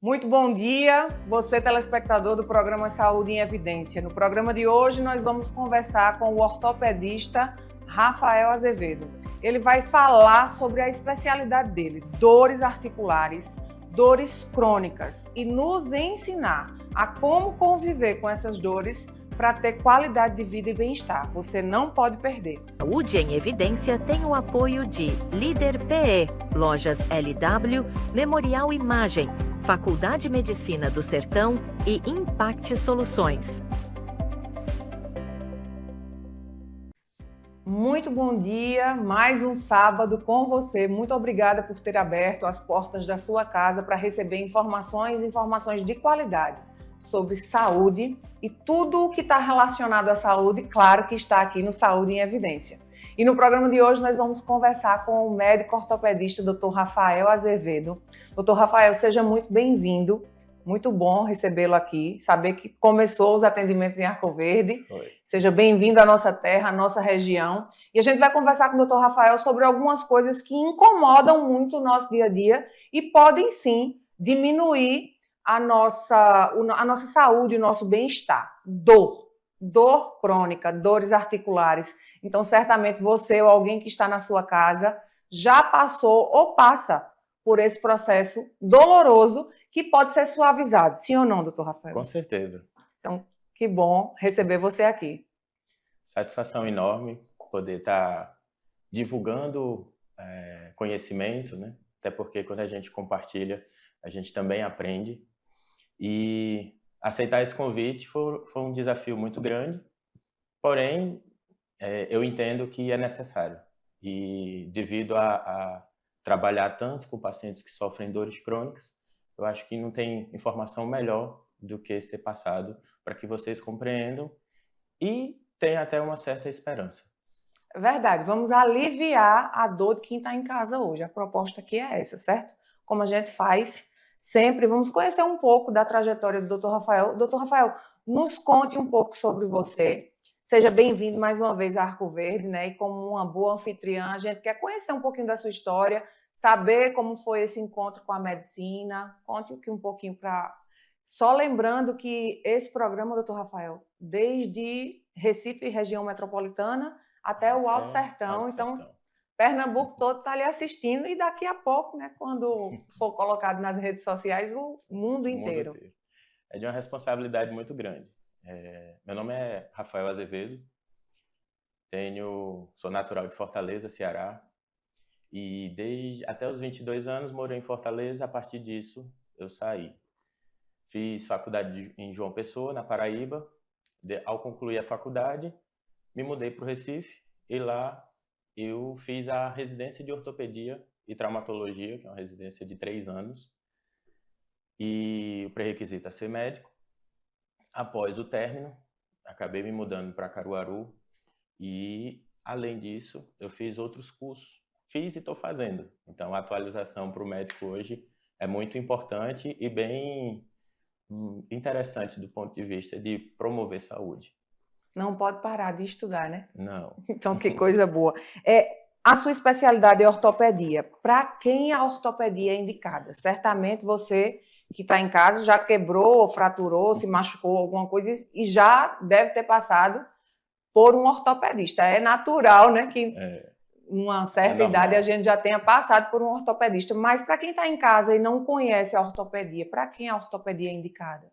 Muito bom dia, você telespectador do programa Saúde em Evidência. No programa de hoje nós vamos conversar com o ortopedista Rafael Azevedo. Ele vai falar sobre a especialidade dele, dores articulares, dores crônicas, e nos ensinar a como conviver com essas dores para ter qualidade de vida e bem-estar. Você não pode perder. Saúde em Evidência tem o apoio de Líder PE, Lojas LW, Memorial Imagem, Faculdade de Medicina do Sertão e Impact Soluções. Muito bom dia, mais um sábado com você. Muito obrigada por ter aberto as portas da sua casa para receber informações de qualidade sobre saúde e tudo o que está relacionado à saúde, claro que está aqui no Saúde em Evidência. E no programa de hoje nós vamos conversar com o médico ortopedista Dr. Rafael Azevedo. Dr. Rafael, seja muito bem-vindo. Muito bom recebê-lo aqui, saber que começou os atendimentos em Arco Verde. Oi. Seja bem-vindo à nossa terra, à nossa região. E a gente vai conversar com o Dr. Rafael sobre algumas coisas que incomodam muito o nosso dia a dia e podem sim diminuir a nossa saúde, o nosso bem-estar. Dor crônica, dores articulares. Então, certamente você ou alguém que está na sua casa já passou ou passa por esse processo doloroso que pode ser suavizado. Sim ou não, doutor Rafael? Com certeza. Então, que bom receber você aqui. Satisfação enorme poder estar divulgando conhecimento, né? Até porque quando a gente compartilha, a gente também aprende. E aceitar esse convite foi um desafio muito grande, porém, eu entendo que é necessário. E devido a trabalhar tanto com pacientes que sofrem dores crônicas, eu acho que não tem informação melhor do que ser passado para que vocês compreendam e tenham até uma certa esperança. É verdade, vamos aliviar a dor de quem está em casa hoje. A proposta aqui é essa, certo? Como a gente faz sempre, vamos conhecer um pouco da trajetória do Dr. Rafael. Dr. Rafael, nos conte um pouco sobre você. Seja bem-vindo mais uma vez a Arco Verde, né? E como uma boa anfitriã, a gente quer conhecer um pouquinho da sua história, saber como foi esse encontro com a medicina. Conte aqui um pouquinho para... Só lembrando que esse programa, Dr. Rafael, desde Recife, região metropolitana, até o Alto Sertão. Então, Pernambuco todo está ali assistindo e daqui a pouco, né, quando for colocado nas redes sociais, o mundo inteiro. É de uma responsabilidade muito grande. Meu nome é Rafael Azevedo, sou natural de Fortaleza, Ceará, e até os 22 anos morei em Fortaleza. A partir disso eu saí. Fiz faculdade em João Pessoa, na Paraíba. Ao concluir a faculdade, me mudei para o Recife e lá eu fiz a residência de ortopedia e traumatologia, que é uma residência de 3 anos. E o pré-requisito é ser médico. Após o término, acabei me mudando para Caruaru e, além disso, eu fiz outros cursos. Fiz e estou fazendo. Então, a atualização para o médico hoje é muito importante e bem interessante do ponto de vista de promover saúde. Não pode parar de estudar, né? Não. Então, que coisa boa. A sua especialidade é ortopedia. Para quem a ortopedia é indicada? Certamente você que está em casa já quebrou, fraturou, se machucou, alguma coisa, e já deve ter passado por um ortopedista. É natural, né, que uma certa idade a gente já tenha passado por um ortopedista. Mas para quem está em casa e não conhece a ortopedia, para quem a ortopedia é indicada?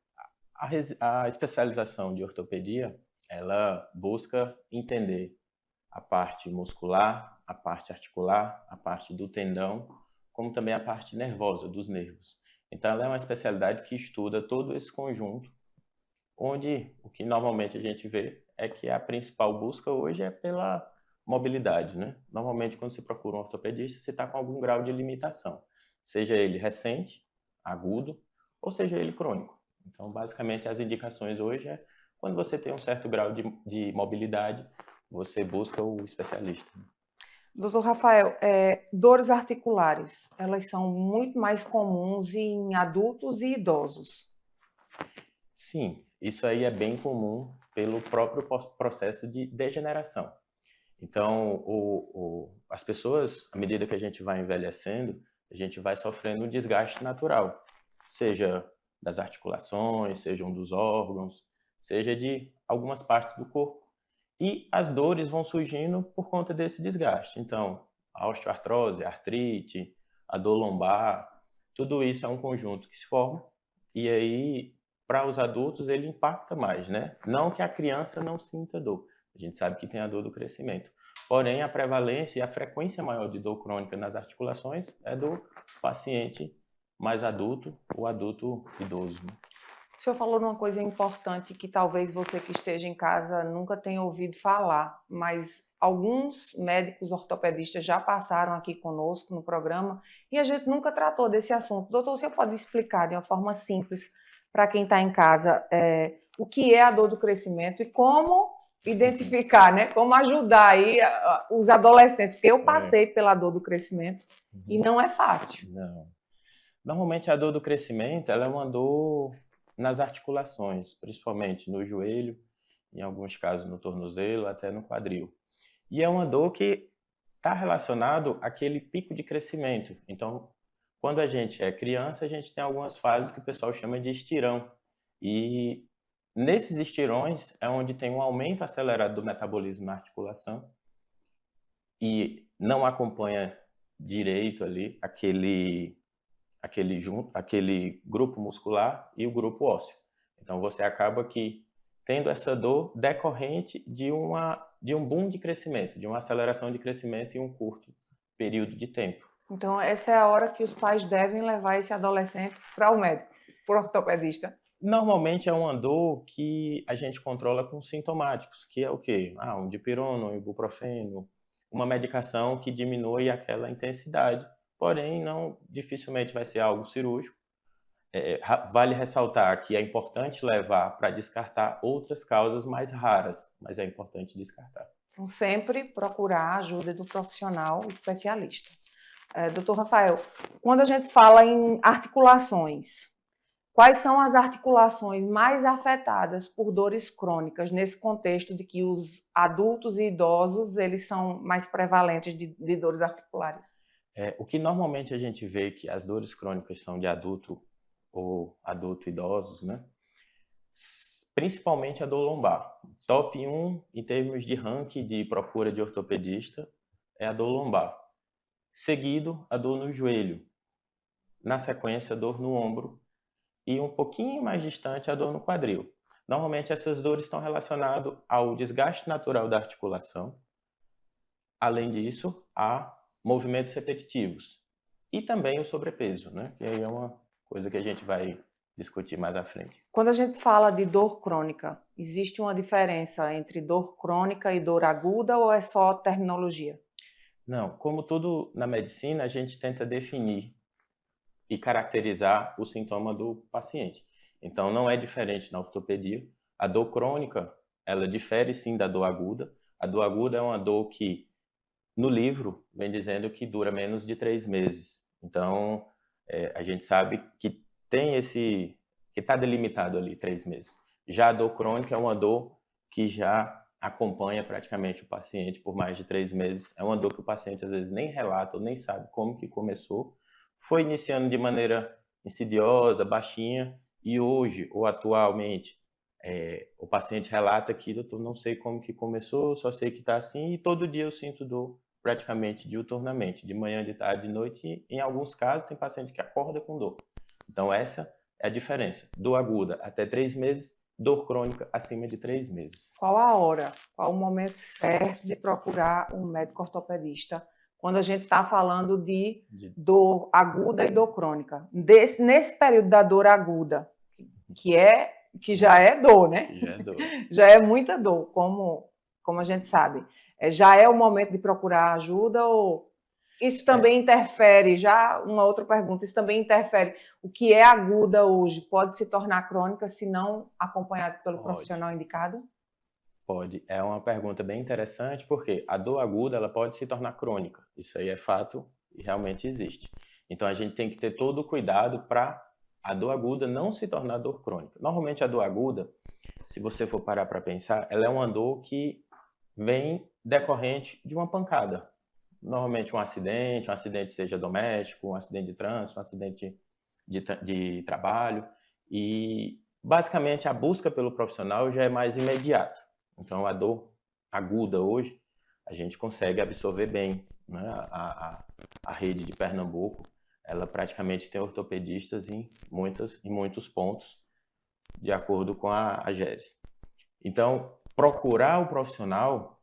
A especialização de ortopedia, ela busca entender a parte muscular, a parte articular, a parte do tendão, como também a parte nervosa, dos nervos. Então, ela é uma especialidade que estuda todo esse conjunto, onde o que normalmente a gente vê é que a principal busca hoje é pela mobilidade, né? Normalmente, quando você procura um ortopedista, você está com algum grau de limitação, seja ele recente, agudo, ou seja ele crônico. Então, basicamente, as indicações hoje é quando você tem um certo grau de mobilidade, você busca o especialista. Doutor Rafael, dores articulares, elas são muito mais comuns em adultos e idosos. Sim, isso aí é bem comum pelo próprio processo de degeneração. Então, as pessoas, à medida que a gente vai envelhecendo, a gente vai sofrendo um desgaste natural. seja das articulações, sejam dos órgãos, seja de algumas partes do corpo. E as dores vão surgindo por conta desse desgaste. Então, a osteoartrose, a artrite, a dor lombar, tudo isso é um conjunto que se forma. E aí, para os adultos, ele impacta mais, né? Não que a criança não sinta dor. A gente sabe que tem a dor do crescimento. Porém, a prevalência e a frequência maior de dor crônica nas articulações é do paciente mais adulto ou adulto idoso. O senhor falou de uma coisa importante que talvez você que esteja em casa nunca tenha ouvido falar, mas alguns médicos ortopedistas já passaram aqui conosco no programa e a gente nunca tratou desse assunto. Doutor, o senhor pode explicar de uma forma simples para quem está em casa o que é a dor do crescimento e como identificar, né? Como ajudar aí os adolescentes, porque eu passei pela dor do crescimento e não é fácil. Não. Normalmente a dor do crescimento ela é uma dor nas articulações, principalmente no joelho, em alguns casos no tornozelo, até no quadril. E é uma dor que está relacionado àquele pico de crescimento. Então, quando a gente é criança, a gente tem algumas fases que o pessoal chama de estirão. E nesses estirões é onde tem um aumento acelerado do metabolismo na articulação e não acompanha direito ali aquele grupo muscular e o grupo ósseo. Então você acaba que tendo essa dor decorrente de um boom de crescimento, de uma aceleração de crescimento em um curto período de tempo. Então essa é a hora que os pais devem levar esse adolescente para o médico, para o ortopedista. Normalmente é uma dor que a gente controla com sintomáticos, que é o quê? Um dipirona, um ibuprofeno, uma medicação que diminui aquela intensidade. Porém, não dificilmente vai ser algo cirúrgico. Vale ressaltar que é importante levar para descartar outras causas mais raras, mas é importante descartar. Então, sempre procurar a ajuda do profissional especialista. Doutor Rafael, quando a gente fala em articulações, quais são as articulações mais afetadas por dores crônicas, nesse contexto de que os adultos e idosos eles são mais prevalentes de dores articulares? O que normalmente a gente vê que as dores crônicas são de adulto ou adulto-idosos, né? Principalmente a dor lombar. Top 1 em termos de ranking de procura de ortopedista é a dor lombar. Seguido, a dor no joelho. Na sequência, a dor no ombro. E um pouquinho mais distante, a dor no quadril. Normalmente essas dores estão relacionadas ao desgaste natural da articulação. Além disso, a movimentos repetitivos e também o sobrepeso, né? Que aí é uma coisa que a gente vai discutir mais à frente. Quando a gente fala de dor crônica, existe uma diferença entre dor crônica e dor aguda ou é só terminologia? Não, como tudo na medicina, a gente tenta definir e caracterizar o sintoma do paciente. Então não é diferente na ortopedia. A dor crônica, ela difere sim da dor aguda. A dor aguda é uma dor que no livro, vem dizendo que dura menos de 3 meses. Então, a gente sabe que tem que está delimitado ali 3 meses. Já a dor crônica é uma dor que já acompanha praticamente o paciente por mais de 3 meses. É uma dor que o paciente às vezes nem relata ou nem sabe como que começou. Foi iniciando de maneira insidiosa, baixinha, e hoje, ou atualmente, o paciente relata que, doutor, não sei como que começou, só sei que está assim, e todo dia eu sinto dor praticamente diuturnamente, de manhã, de tarde, de noite, e em alguns casos tem paciente que acorda com dor. Então essa é a diferença. Dor aguda até 3 meses, dor crônica acima de 3 meses. Qual a hora, qual o momento certo de procurar um médico ortopedista quando a gente está falando de dor aguda e dor crônica? Nesse período da dor aguda, que já é dor, né? Já é dor. Já é muita dor, como a gente sabe. Já é o momento de procurar ajuda ou isso também interfere? Já uma outra pergunta, isso também interfere? O que é aguda hoje pode se tornar crônica se não acompanhado pelo profissional indicado? Pode. É uma pergunta bem interessante porque a dor aguda ela pode se tornar crônica. Isso aí é fato e realmente existe. Então a gente tem que ter todo o cuidado para a dor aguda não se tornar dor crônica. Normalmente a dor aguda, se você for parar para pensar, ela é uma dor que vem decorrente de uma pancada. Normalmente um acidente seja doméstico, um acidente de trânsito, um acidente de trabalho e, basicamente, a busca pelo profissional já é mais imediata. Então, a dor aguda hoje, a gente consegue absorver bem, né? A rede de Pernambuco, ela praticamente tem ortopedistas em muitos pontos, de acordo com a GERES. Então, procurar o profissional,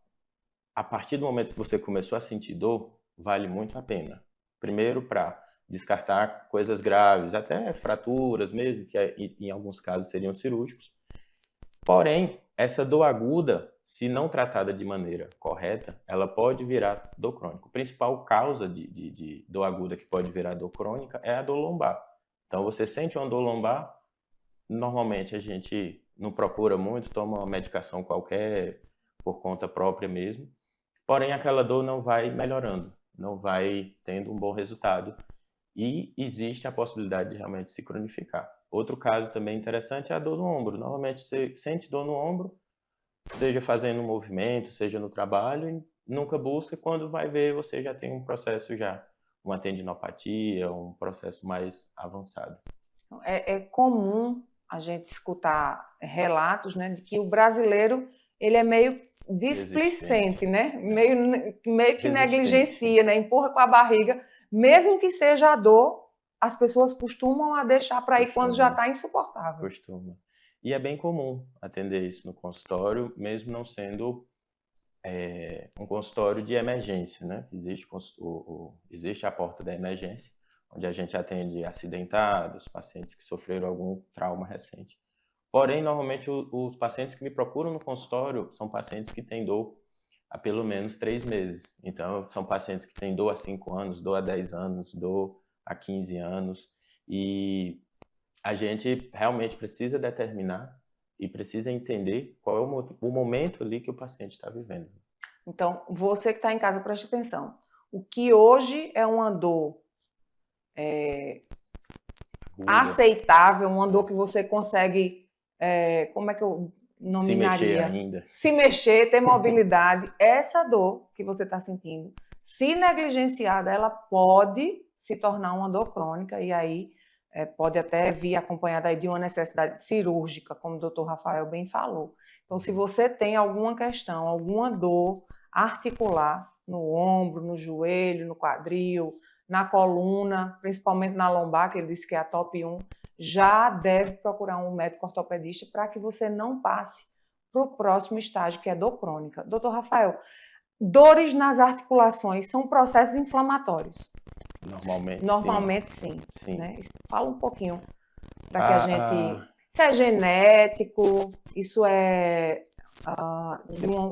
a partir do momento que você começou a sentir dor, vale muito a pena. Primeiro, para descartar coisas graves, até fraturas mesmo, que em alguns casos seriam cirúrgicos. Porém, essa dor aguda, se não tratada de maneira correta, ela pode virar dor crônica. A principal causa de dor aguda que pode virar dor crônica é a dor lombar. Então, você sente uma dor lombar, normalmente a gente não procura muito, toma uma medicação qualquer, por conta própria mesmo. Porém, aquela dor não vai melhorando, não vai tendo um bom resultado. E existe a possibilidade de realmente se cronificar. Outro caso também interessante é a dor no ombro. Normalmente você sente dor no ombro, seja fazendo um movimento, seja no trabalho, e nunca busca. Quando vai ver, você já tem um processo uma tendinopatia, um processo mais avançado. É comum a gente escutar relatos, né, de que o brasileiro ele é meio displicente, né? Meio que negligencia, né? Empurra com a barriga, mesmo que seja a dor, as pessoas costumam a deixar para ir quando já está insuportável. Costuma. E é bem comum atender isso no consultório, mesmo não sendo um consultório de emergência, né? Existe a porta da emergência, onde a gente atende acidentados, pacientes que sofreram algum trauma recente. Porém, normalmente, os pacientes que me procuram no consultório são pacientes que têm dor há pelo menos 3 meses. Então, são pacientes que têm dor há 5 anos, dor há 10 anos, dor há 15 anos. E a gente realmente precisa determinar e precisa entender qual é o momento ali que o paciente está vivendo. Então, você que está em casa, preste atenção. O que hoje é uma dor aceitável, uma dor que você consegue, como é que eu nominaria? Se mexer ainda. Se mexer, ter mobilidade. Essa dor que você está sentindo, se negligenciada, ela pode se tornar uma dor crônica e aí pode até vir acompanhada aí de uma necessidade cirúrgica, como o Dr. Rafael bem falou. Então, se você tem alguma questão, alguma dor articular no ombro, no joelho, no quadril, na coluna, principalmente na lombar, que ele disse que é a top 1, já deve procurar um médico ortopedista para que você não passe para o próximo estágio, que é dor crônica. Dr. Rafael, dores nas articulações são processos inflamatórios? Normalmente sim. Né? Fala um pouquinho para que a gente... Isso é genético? Isso é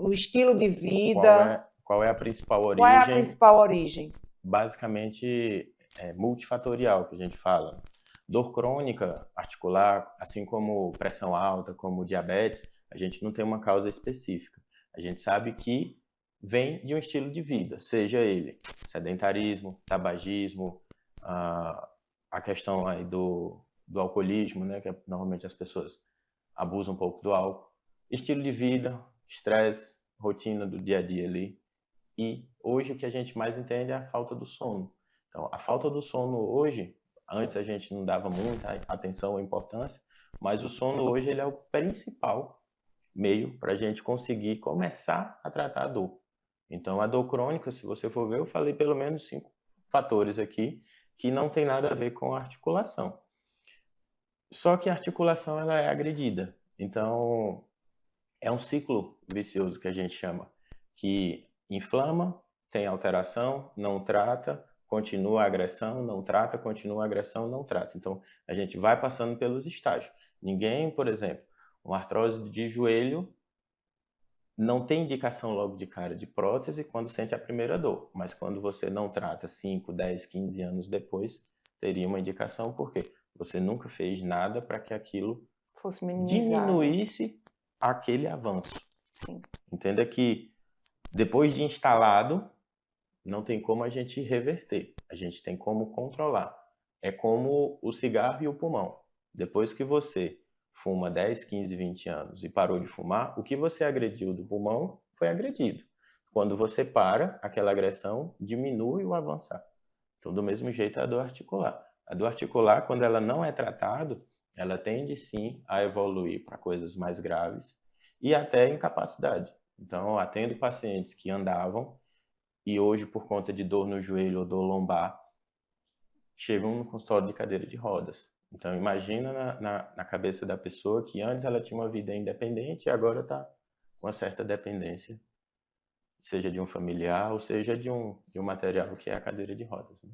o estilo de vida? Qual é a principal origem? Qual é a principal origem? Basicamente, é multifatorial, que a gente fala. Dor crônica articular, assim como pressão alta, como diabetes, a gente não tem uma causa específica. A gente sabe que vem de um estilo de vida, seja ele sedentarismo, tabagismo, a questão aí do alcoolismo, né, que normalmente as pessoas abusam um pouco do álcool, estilo de vida, estresse, rotina do dia a dia ali. E hoje o que a gente mais entende é a falta do sono. Então, a falta do sono hoje, antes a gente não dava muita atenção ou importância, mas o sono hoje ele é o principal meio para a gente conseguir começar a tratar a dor. Então, a dor crônica, se você for ver, eu falei pelo menos 5 fatores aqui que não tem nada a ver com a articulação. Só que a articulação ela é agredida. Então, é um ciclo vicioso que a gente chama, que inflama, tem alteração, não trata, continua a agressão, não trata, continua a agressão, não trata. Então, a gente vai passando pelos estágios. Ninguém, por exemplo, uma artrose de joelho, não tem indicação logo de cara de prótese quando sente a primeira dor, mas quando você não trata 5, 10, 15 anos depois, teria uma indicação, porque você nunca fez nada para que aquilo fosse diminuísse aquele avanço. Sim. Entenda que depois de instalado, não tem como a gente reverter, a gente tem como controlar. É como o cigarro e o pulmão. Depois que você fuma 10, 15, 20 anos e parou de fumar, o que você agrediu do pulmão foi agredido. Quando você para, aquela agressão diminui o avançar. Então, do mesmo jeito, a dor articular. A dor articular, quando ela não é tratada, ela tende sim a evoluir para coisas mais graves e até incapacidade. Então, eu atendo pacientes que andavam e hoje, por conta de dor no joelho ou dor lombar, chegam no consultório de cadeira de rodas. Então, imagina na cabeça da pessoa que antes ela tinha uma vida independente e agora está com uma certa dependência, seja de um familiar ou seja de um material que é a cadeira de rodas, né?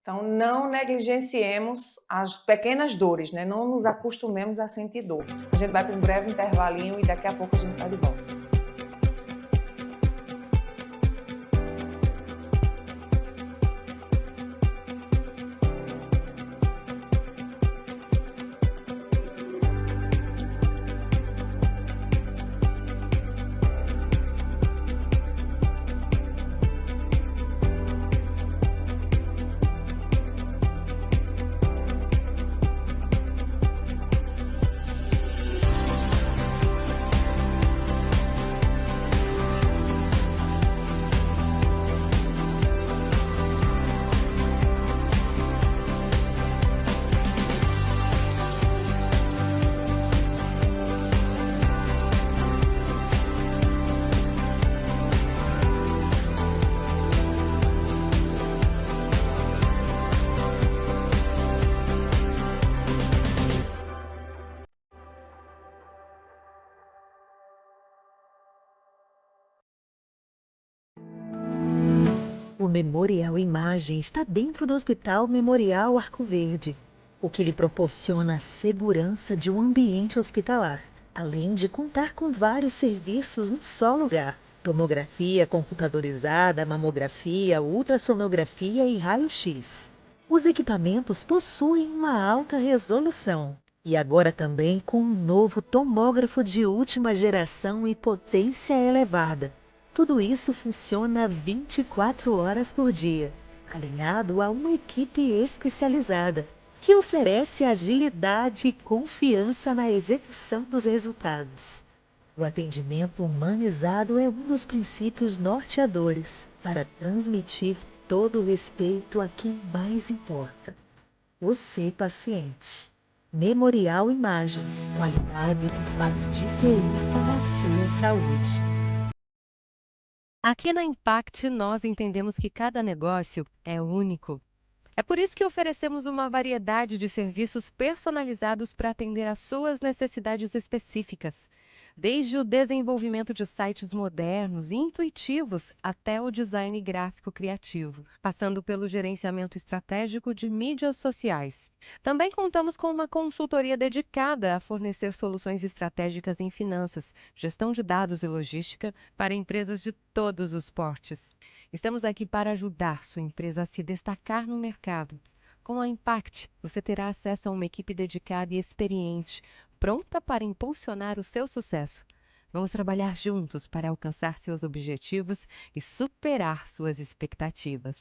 Então, não negligenciemos as pequenas dores, né? Não nos acostumemos a sentir dor. A gente vai para um breve intervalinho e daqui a pouco a gente está de volta. O Memorial Imagem está dentro do Hospital Memorial Arco Verde, o que lhe proporciona a segurança de um ambiente hospitalar, além de contar com vários serviços num só lugar: tomografia computadorizada, mamografia, ultrassonografia e raio-x. Os equipamentos possuem uma alta resolução e agora também com um novo tomógrafo de última geração e potência elevada. Tudo isso funciona 24 horas por dia, alinhado a uma equipe especializada, que oferece agilidade e confiança na execução dos resultados. O atendimento humanizado é um dos princípios norteadores para transmitir todo o respeito a quem mais importa: você, paciente. Memorial Imagem, qualidade que faz diferença na sua saúde. Aqui na Impact, nós entendemos que cada negócio é único. É por isso que oferecemos uma variedade de serviços personalizados para atender às suas necessidades específicas. Desde o desenvolvimento de sites modernos e intuitivos até o design gráfico criativo, passando pelo gerenciamento estratégico de mídias sociais. Também contamos com uma consultoria dedicada a fornecer soluções estratégicas em finanças, gestão de dados e logística para empresas de todos os portes. Estamos aqui para ajudar sua empresa a se destacar no mercado. Com a Impact, você terá acesso a uma equipe dedicada e experiente, pronta para impulsionar o seu sucesso. Vamos trabalhar juntos para alcançar seus objetivos e superar suas expectativas.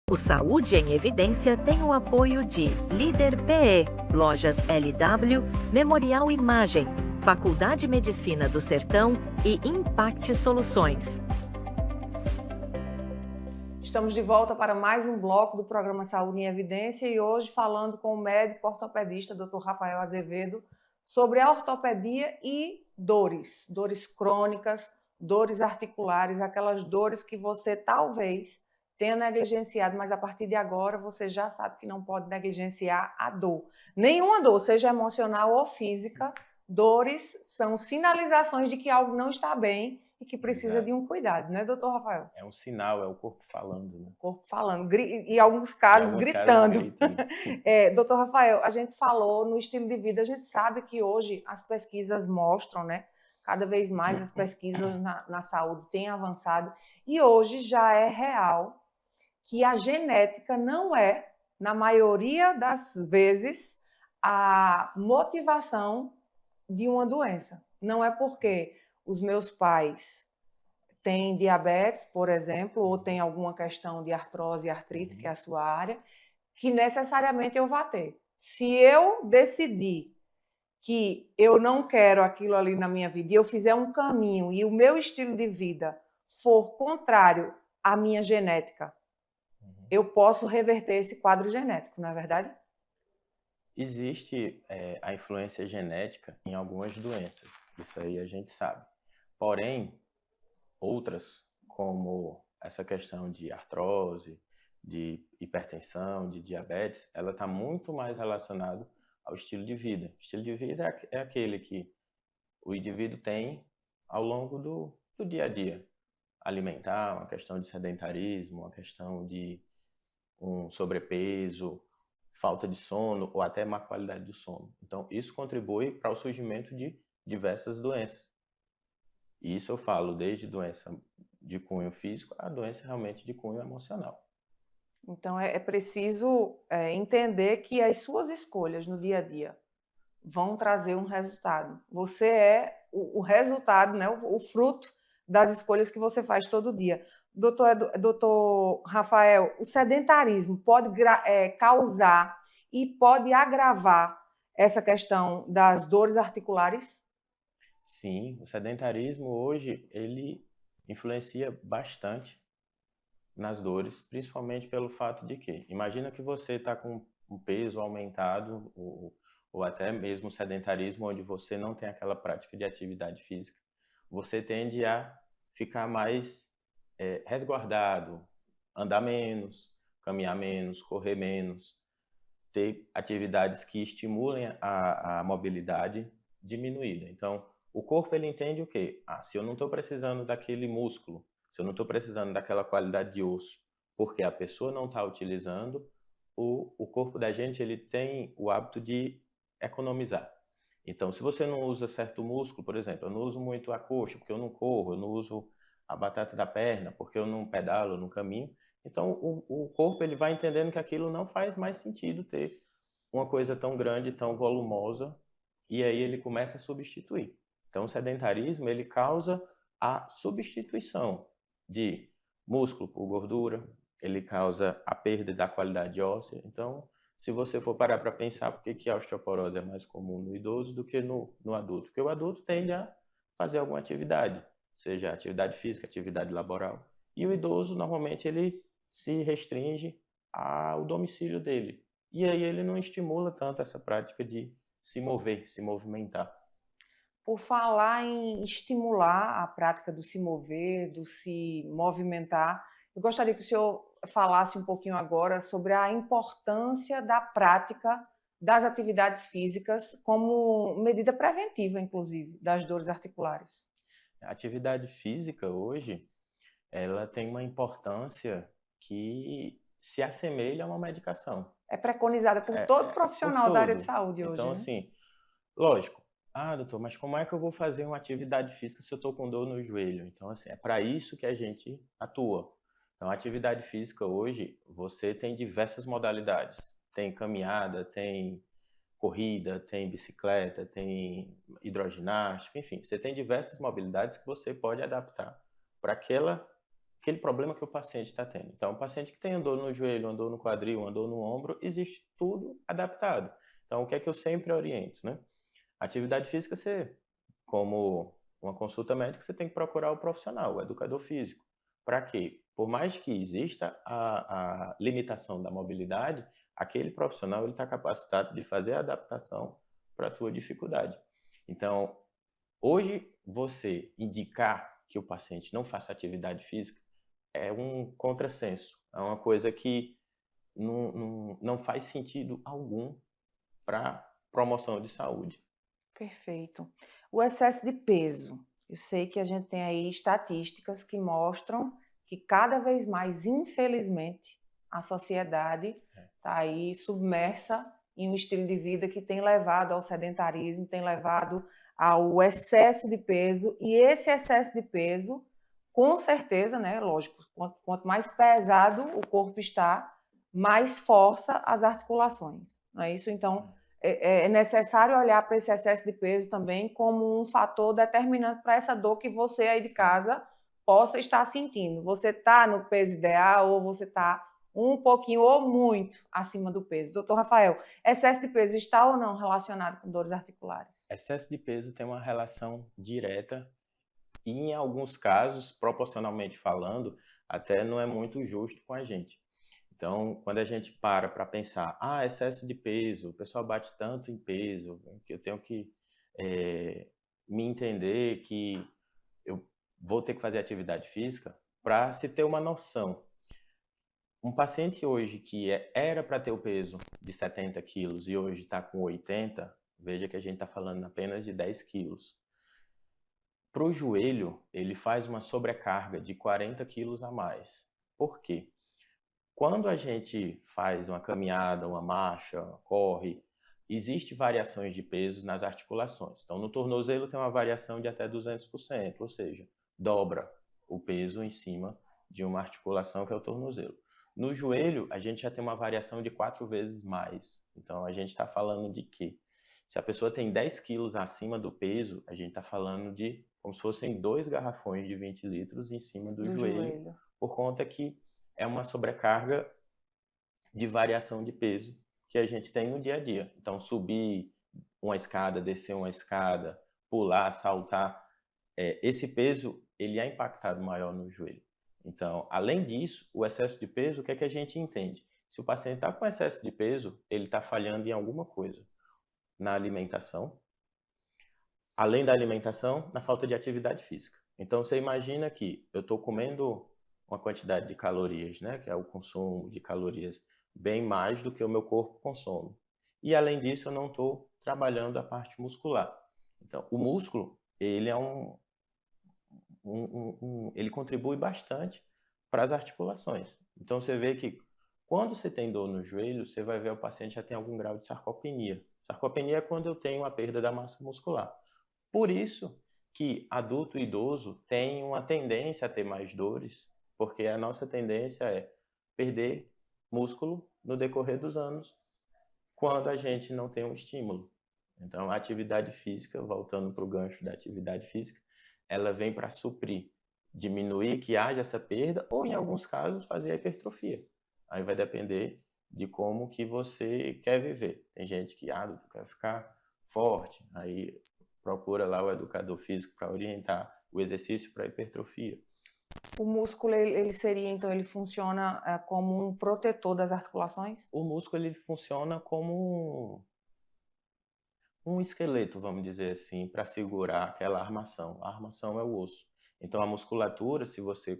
O Saúde em Evidência tem o apoio de Líder PE, Lojas LW, Memorial Imagem, Faculdade de Medicina do Sertão e Impact Soluções. Estamos de volta para mais um bloco do programa Saúde em Evidência e hoje falando com o médico ortopedista Dr. Rafael Azevedo sobre a ortopedia e dores crônicas, dores articulares, aquelas dores que você talvez tenha negligenciado, mas a partir de agora você já sabe que não pode negligenciar a dor. Nenhuma dor, seja emocional ou física, dores são sinalizações de que algo não está bem e que precisa de um cuidado, né, doutor Rafael? É um sinal, é o corpo falando, né? O corpo falando, em alguns casos gritando. Doutor Rafael, a gente falou no estilo de vida, a gente sabe que hoje as pesquisas mostram, né? Cada vez mais as pesquisas na saúde têm avançado e hoje já é real que a genética não é, na maioria das vezes, a motivação de uma doença. Não é porque os meus pais têm diabetes, por exemplo, ou têm alguma questão de artrose e artrite, que é a sua área, que necessariamente eu vá ter. Se eu decidir que eu não quero aquilo ali na minha vida e eu fizer um caminho e o meu estilo de vida for contrário à minha genética, eu posso reverter esse quadro genético, não é verdade? Existe a influência genética em algumas doenças, isso aí a gente sabe. Porém, outras, como essa questão de artrose, de hipertensão, de diabetes, ela está muito mais relacionada ao estilo de vida. O estilo de vida é aquele que o indivíduo tem ao longo do dia a dia. Alimentar, uma questão de sedentarismo, uma questão de um sobrepeso, falta de sono ou até má qualidade do sono. Então, isso contribui para o surgimento de diversas doenças. E isso eu falo desde doença de cunho físico a doença realmente de cunho emocional. Então, é preciso entender que as suas escolhas no dia a dia vão trazer um resultado. Você é o resultado, né, o fruto das escolhas que você faz todo dia. Doutor Rafael, o sedentarismo pode causar e pode agravar essa questão das dores articulares? Sim, o sedentarismo hoje, ele influencia bastante nas dores, principalmente pelo fato de que, imagina que você está com um peso aumentado, ou até mesmo sedentarismo, onde você não tem aquela prática de atividade física, você tende a ficar mais resguardado, andar menos, caminhar menos, correr menos, ter atividades que estimulem a mobilidade diminuída. Então, o corpo ele entende o quê? Se eu não estou precisando daquele músculo, se eu não estou precisando daquela qualidade de osso, porque a pessoa não está utilizando, o corpo da gente ele tem o hábito de economizar. Então, se você não usa certo músculo, por exemplo, eu não uso muito a coxa, porque eu não corro, eu não uso a batata da perna, porque eu não pedalo, eu não caminho. Então, o corpo ele vai entendendo que aquilo não faz mais sentido ter uma coisa tão grande, tão volumosa, e aí ele começa a substituir. Então, o sedentarismo ele causa a substituição de músculo por gordura, ele causa a perda da qualidade óssea. Então, se você for parar para pensar por que a osteoporose é mais comum no idoso do que no adulto, porque o adulto tende a fazer alguma atividade, seja atividade física, atividade laboral, e o idoso normalmente ele se restringe ao domicílio dele. E aí ele não estimula tanto essa prática de se mover, se movimentar. Por falar em estimular a prática do se mover, do se movimentar, eu gostaria que o senhor falasse um pouquinho agora sobre a importância da prática das atividades físicas como medida preventiva, inclusive, das dores articulares. A atividade física hoje, ela tem uma importância que se assemelha a uma medicação. É preconizada por todo profissional da área de saúde hoje, então, né? assim, lógico. Doutor, mas como é que eu vou fazer uma atividade física se eu estou com dor no joelho? Então, assim, é para isso que a gente atua. Então, a atividade física hoje, você tem diversas modalidades. Tem caminhada, tem corrida, tem bicicleta, tem hidroginástica, enfim, você tem diversas mobilidades que você pode adaptar para aquele problema que o paciente está tendo. Então, o paciente que tem dor no joelho, dor no quadril, dor no ombro, existe tudo adaptado. Então, o que é que eu sempre oriento, né? Atividade física, como uma consulta médica, você tem que procurar o profissional, o educador físico. Para quê? Por mais que exista a limitação da mobilidade, aquele profissional está capacitado de fazer a adaptação para a tua dificuldade. Então, hoje, você indicar que o paciente não faça atividade física é um contrassenso, é uma coisa que não faz sentido algum para promoção de saúde. Perfeito. O excesso de peso. Eu sei que a gente tem aí estatísticas que mostram que cada vez mais, infelizmente, a sociedade está aí submersa em um estilo de vida que tem levado ao sedentarismo, tem levado ao excesso de peso, e esse excesso de peso, com certeza, né, lógico, quanto mais pesado o corpo está, mais força as articulações, não é isso? Então, é necessário olhar para esse excesso de peso também como um fator determinante para essa dor que você aí de casa possa estar sentindo. Você está no peso ideal ou você está um pouquinho ou muito acima do peso? Doutor Rafael, excesso de peso está ou não relacionado com dores articulares? Excesso de peso tem uma relação direta e, em alguns casos, proporcionalmente falando, até não é muito justo com a gente. Então, quando a gente para pensar, excesso de peso, o pessoal bate tanto em peso, que eu tenho que me entender que eu vou ter que fazer atividade física, para se ter uma noção. Um paciente hoje que era para ter o peso de 70 quilos e hoje está com 80, veja que a gente está falando apenas de 10 quilos. Para o joelho, ele faz uma sobrecarga de 40 quilos a mais. Por quê? Quando a gente faz uma caminhada, uma marcha, corre, existe variações de pesos nas articulações. Então, no tornozelo tem uma variação de até 200%, ou seja, dobra o peso em cima de uma articulação que é o tornozelo. No joelho, a gente já tem uma variação de 4 vezes mais. Então, a gente está falando de quê? Se a pessoa tem 10 quilos acima do peso, a gente está falando de como se fossem 2 garrafões de 20 litros em cima do joelho, por conta que é uma sobrecarga de variação de peso que a gente tem no dia a dia. Então, subir uma escada, descer uma escada, pular, saltar, esse peso ele é impactado maior no joelho. Então, além disso, o excesso de peso, o que é que a gente entende? Se o paciente está com excesso de peso, ele está falhando em alguma coisa. Na alimentação, além da alimentação, na falta de atividade física. Então, você imagina que eu estou comendo uma quantidade de calorias, né, que é o consumo de calorias bem mais do que o meu corpo consome. E, além disso, eu não estou trabalhando a parte muscular. Então, o músculo, ele é ele contribui bastante para as articulações. Então, você vê que quando você tem dor no joelho, você vai ver o paciente já tem algum grau de sarcopenia. Sarcopenia é quando eu tenho uma perda da massa muscular. Por isso que adulto e idoso tem uma tendência a ter mais dores, porque a nossa tendência é perder músculo no decorrer dos anos, quando a gente não tem um estímulo. Então, a atividade física, voltando para o gancho da atividade física, ela vem para suprir, diminuir que haja essa perda, ou em alguns casos fazer a hipertrofia. Aí vai depender de como que você quer viver. Tem gente que quer ficar forte, aí procura lá o educador físico para orientar o exercício para hipertrofia. O músculo, ele seria, então, ele funciona como um protetor das articulações? O músculo, ele funciona como um esqueleto, vamos dizer assim, para segurar aquela armação. A armação é o osso. Então, a musculatura,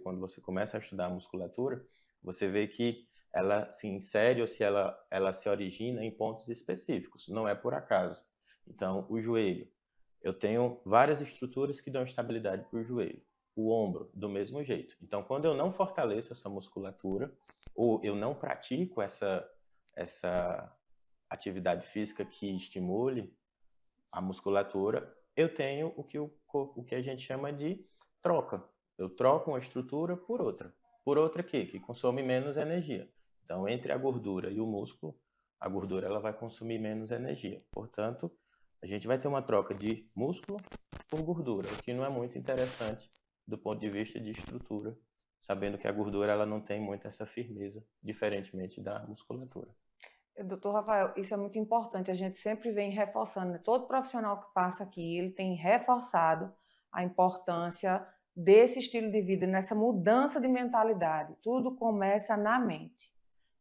quando você começa a estudar a musculatura, você vê que ela se insere ou se ela se origina em pontos específicos, não é por acaso. Então, o joelho, eu tenho várias estruturas que dão estabilidade para o joelho. O ombro, do mesmo jeito. Então, quando eu não fortaleço essa musculatura, ou eu não pratico essa atividade física que estimule a musculatura, eu tenho o que a gente chama de troca. Eu troco uma estrutura por outra. Por outra que consome menos energia. Então, entre a gordura e o músculo, a gordura ela vai consumir menos energia. Portanto, a gente vai ter uma troca de músculo por gordura, o que não é muito interessante do ponto de vista de estrutura, sabendo que a gordura ela não tem muito essa firmeza, diferentemente da musculatura. Doutor Rafael, isso é muito importante, a gente sempre vem reforçando, né? Todo profissional que passa aqui, ele tem reforçado a importância desse estilo de vida, nessa mudança de mentalidade. Tudo começa na mente.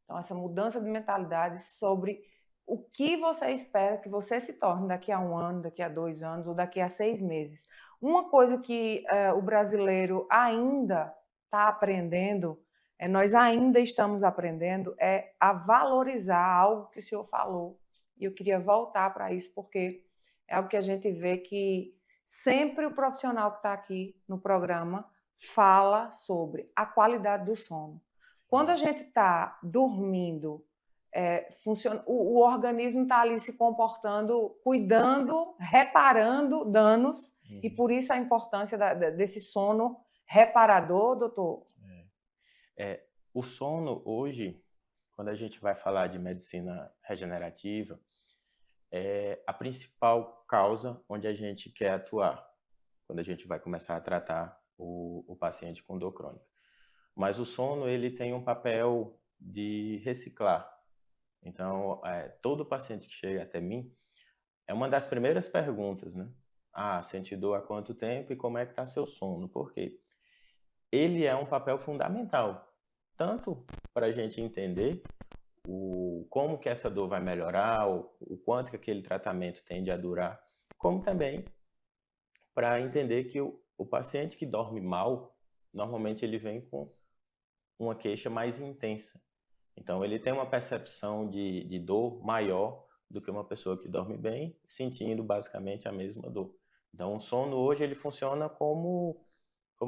Então, essa mudança de mentalidade sobre o que você espera que você se torne daqui a 1 ano, daqui a 2 anos ou daqui a 6 meses. Uma coisa que o brasileiro ainda está aprendendo, nós ainda estamos aprendendo, é a valorizar algo que o senhor falou. E eu queria voltar para isso, porque é algo que a gente vê que sempre o profissional que está aqui no programa fala sobre a qualidade do sono. Quando a gente está dormindo, o organismo está ali se comportando, cuidando, reparando danos, e por isso a importância desse sono reparador, doutor. O sono hoje, quando a gente vai falar de medicina regenerativa, é a principal causa onde a gente quer atuar, quando a gente vai começar a tratar o paciente com dor crônica. Mas o sono ele tem um papel de reciclar. Então, todo paciente que chega até mim, é uma das primeiras perguntas, né? Sente dor há quanto tempo e como é que está seu sono? Por quê? Ele é um papel fundamental, tanto para a gente entender como que essa dor vai melhorar, o quanto que aquele tratamento tende a durar, como também para entender que o paciente que dorme mal, normalmente ele vem com uma queixa mais intensa. Então, ele tem uma percepção de dor maior do que uma pessoa que dorme bem, sentindo basicamente a mesma dor. Então, o sono hoje ele funciona como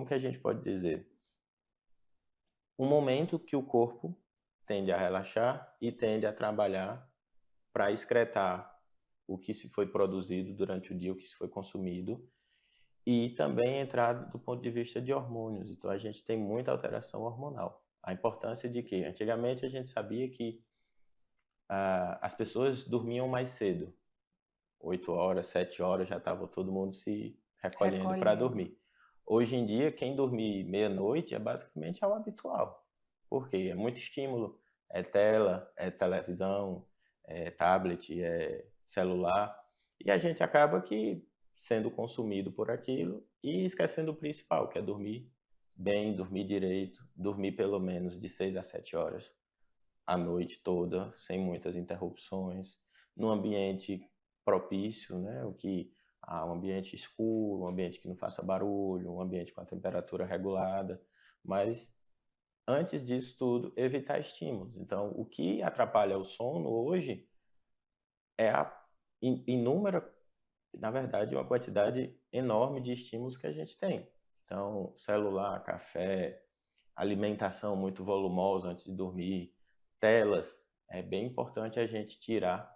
que a gente pode dizer? Um momento que o corpo tende a relaxar e tende a trabalhar para excretar o que se foi produzido durante o dia, o que se foi consumido, e também entrar do ponto de vista de hormônios. Então, a gente tem muita alteração hormonal. A importância de que, antigamente, a gente sabia que as pessoas dormiam mais cedo. 8 horas, 7 horas, já estava todo mundo se recolhendo para dormir. Hoje em dia, quem dormir meia-noite é basicamente o habitual. Por quê? É muito estímulo. É tela, é televisão, é tablet, é celular. E a gente acaba que sendo consumido por aquilo e esquecendo o principal, que é dormir bem, dormir direito, dormir pelo menos de 6 a 7 horas a noite toda, sem muitas interrupções, num ambiente propício, né? Um ambiente escuro, um ambiente que não faça barulho, um ambiente com a temperatura regulada, mas antes disso tudo, evitar estímulos. Então, o que atrapalha o sono hoje é a inúmera, na verdade, uma quantidade enorme de estímulos que a gente tem. Então, celular, café, alimentação muito volumosa antes de dormir, telas, é bem importante a gente tirar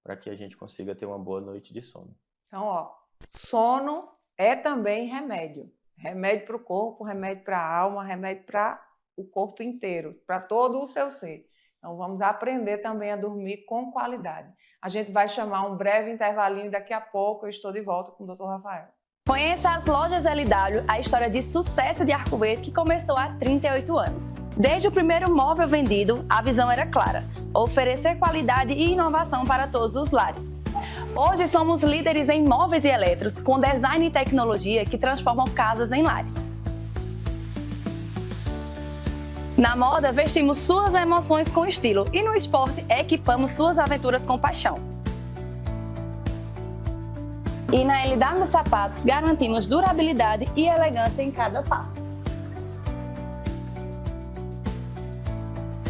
para que a gente consiga ter uma boa noite de sono. Então, ó, sono é também remédio. Remédio para o corpo, remédio para a alma, remédio para o corpo inteiro, para todo o seu ser. Então, vamos aprender também a dormir com qualidade. A gente vai chamar um breve intervalinho e daqui a pouco eu estou de volta com o Dr. Rafael. Conheça as lojas LW, a história de sucesso de Arco Verde que começou há 38 anos. Desde o primeiro móvel vendido, a visão era clara: oferecer qualidade e inovação para todos os lares. Hoje somos líderes em móveis e eletros, com design e tecnologia que transformam casas em lares. Na moda, vestimos suas emoções com estilo e no esporte, equipamos suas aventuras com paixão. E na LW Sapatos, garantimos durabilidade e elegância em cada passo.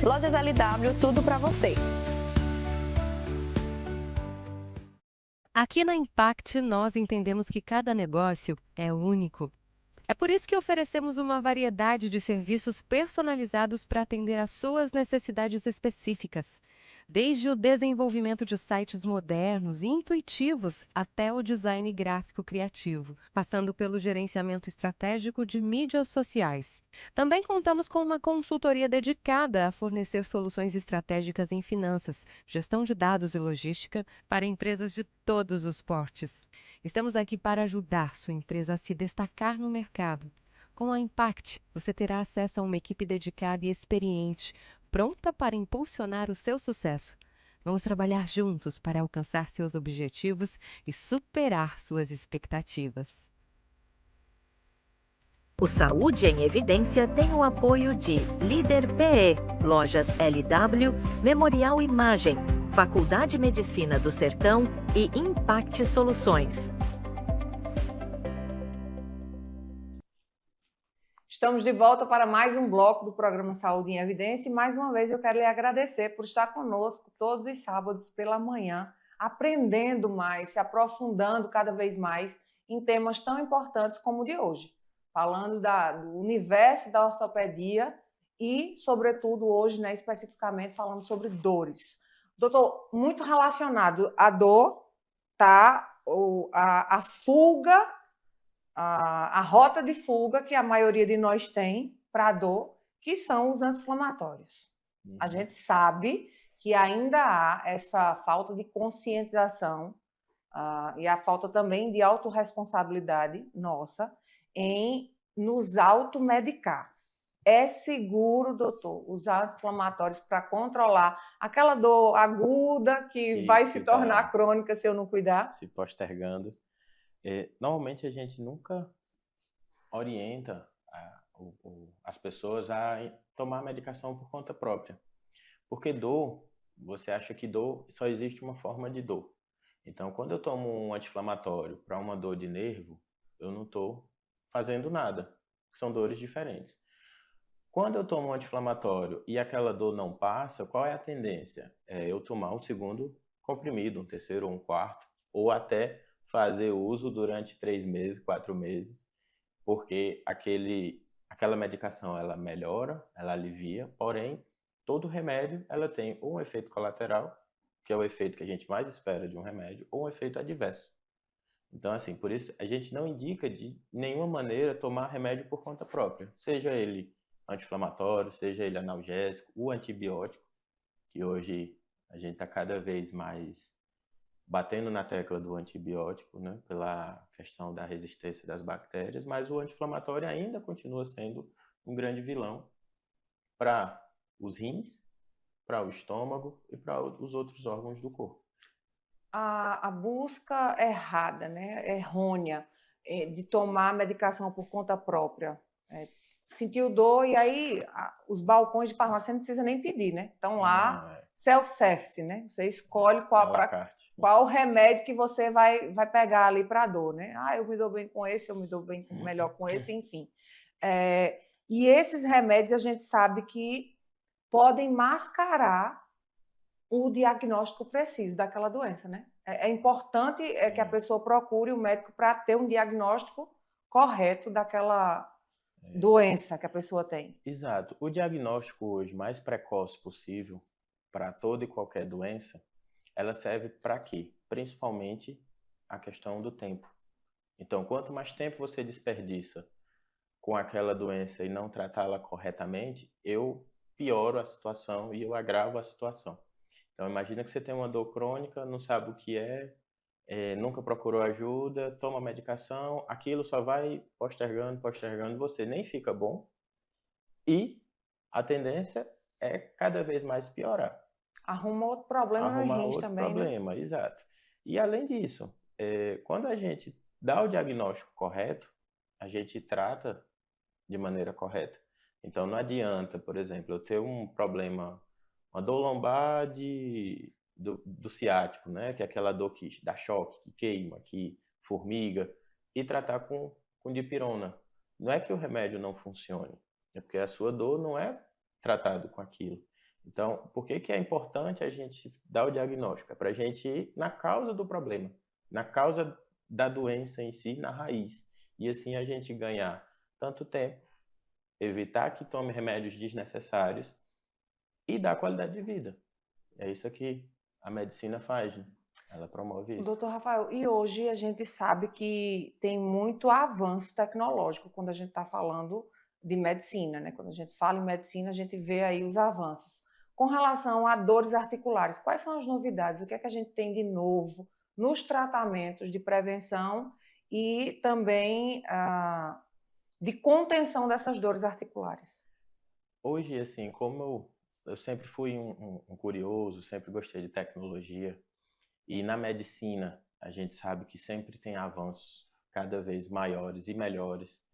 Lojas LW, tudo para você. Aqui na Impact, nós entendemos que cada negócio é único. É por isso que oferecemos uma variedade de serviços personalizados para atender às suas necessidades específicas. Desde o desenvolvimento de sites modernos e intuitivos até o design gráfico criativo, passando pelo gerenciamento estratégico de mídias sociais. Também contamos com uma consultoria dedicada a fornecer soluções estratégicas em finanças, gestão de dados e logística para empresas de todos os portes. Estamos aqui para ajudar sua empresa a se destacar no mercado. Com a Impact, você terá acesso a uma equipe dedicada e experiente, pronta para impulsionar o seu sucesso. Vamos trabalhar juntos para alcançar seus objetivos e superar suas expectativas. O Saúde em Evidência tem o apoio de Líder PE, Lojas LW, Memorial Imagem, Faculdade de Medicina do Sertão e Impact Soluções. Estamos de volta para mais um bloco do programa Saúde em Evidência e mais uma vez eu quero lhe agradecer por estar conosco todos os sábados pela manhã, aprendendo mais, se aprofundando cada vez mais em temas tão importantes como o de hoje, falando do universo da ortopedia e, sobretudo, hoje, né, especificamente, falando sobre dores. Doutor, muito relacionado à dor, tá? A fuga, a rota de fuga que a maioria de nós tem para a dor, que são os anti-inflamatórios. A gente sabe que ainda há essa falta de conscientização e a falta também de autorresponsabilidade nossa em nos automedicar. É seguro, doutor, usar anti-inflamatórios para controlar aquela dor aguda que vai se tornar crônica se eu não cuidar? Se postergando. Normalmente a gente nunca orienta as pessoas a tomar a medicação por conta própria. Porque dor, você acha que dor, só existe uma forma de dor. Então, quando eu tomo um anti-inflamatório para uma dor de nervo, eu não estou fazendo nada. São dores diferentes. Quando eu tomo um anti-inflamatório e aquela dor não passa, qual é a tendência? É eu tomar um segundo comprimido, um terceiro ou um quarto, ou até fazer uso durante 3 meses, 4 meses, porque aquela medicação ela melhora, ela alivia, porém, todo remédio ela tem ou um efeito colateral, que é o efeito que a gente mais espera de um remédio, ou um efeito adverso. Então, assim, por isso a gente não indica de nenhuma maneira tomar remédio por conta própria, seja ele anti-inflamatório, seja ele analgésico, o antibiótico, que hoje a gente está cada vez mais batendo na tecla do antibiótico, né, pela questão da resistência das bactérias, mas o anti-inflamatório ainda continua sendo um grande vilão para os rins, para o estômago e para os outros órgãos do corpo. A busca errada, né, errônea, de tomar medicação por conta própria. Sentiu dor e aí os balcões de farmácia não precisa nem pedir, né? Estão lá, self-service, né? Você escolhe qual remédio que você vai pegar ali para a dor, né? Eu me dou bem com esse, eu me dou bem melhor com esse, enfim. E esses remédios a gente sabe que podem mascarar o diagnóstico preciso daquela doença, né? É importante que a pessoa procure o médico para ter um diagnóstico correto daquela doença que a pessoa tem. Exato. O diagnóstico hoje mais precoce possível para toda e qualquer doença, ela serve para quê? Principalmente a questão do tempo. Então, quanto mais tempo você desperdiça com aquela doença e não tratá-la corretamente, eu pioro a situação e eu agravo a situação. Então, imagina que você tem uma dor crônica, não sabe o que nunca procurou ajuda, toma medicação, aquilo só vai postergando, você nem fica bom e a tendência é cada vez mais piorar. Arruma outro problema no rins também, problema, né? Exato. E além disso, quando a gente dá o diagnóstico correto, a gente trata de maneira correta. Então, não adianta, por exemplo, eu ter um problema, uma dor lombar do ciático, né? Que é aquela dor que dá choque, que queima, que formiga, e tratar com dipirona. Não é que o remédio não funcione, é porque a sua dor não é tratado com aquilo. Então, por que é importante a gente dar o diagnóstico? É para a gente ir na causa do problema, na causa da doença em si, na raiz. E assim a gente ganhar tanto tempo, evitar que tome remédios desnecessários e dar qualidade de vida. É isso que a medicina faz, né? Ela promove isso. Doutor Rafael, e hoje a gente sabe que tem muito avanço tecnológico quando a gente está falando de medicina, né? Quando a gente fala em medicina, a gente vê aí os avanços. Com relação a dores articulares, quais são as novidades? O que é que a gente tem de novo nos tratamentos de prevenção e também de contenção dessas dores articulares? Hoje, assim, como eu sempre fui um curioso, sempre gostei de tecnologia, e na medicina a gente sabe que sempre tem avanços cada vez maiores e melhores.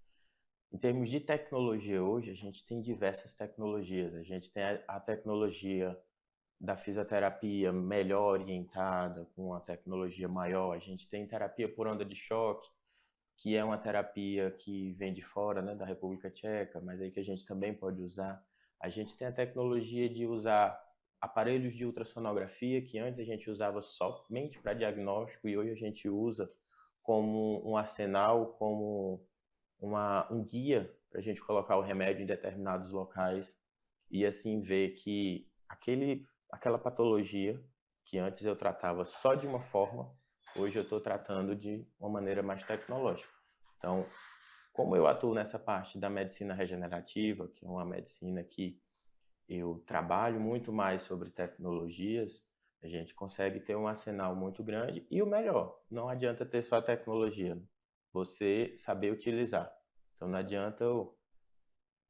Em termos de tecnologia hoje, a gente tem diversas tecnologias. A gente tem a tecnologia da fisioterapia melhor orientada, com uma tecnologia maior. A gente tem terapia por onda de choque, que é uma terapia que vem de fora, né, da República Tcheca, mas aí que a gente também pode usar. A gente tem a tecnologia de usar aparelhos de ultrassonografia, que antes a gente usava somente para diagnóstico e hoje a gente usa como um arsenal, como um guia para a gente colocar o remédio em determinados locais e assim ver que aquela patologia que antes eu tratava só de uma forma, hoje eu estou tratando de uma maneira mais tecnológica. Então, como eu atuo nessa parte da medicina regenerativa, que é uma medicina que eu trabalho muito mais sobre tecnologias, a gente consegue ter um arsenal muito grande e o melhor, não adianta ter só a tecnologia, você saber utilizar. Então não adianta eu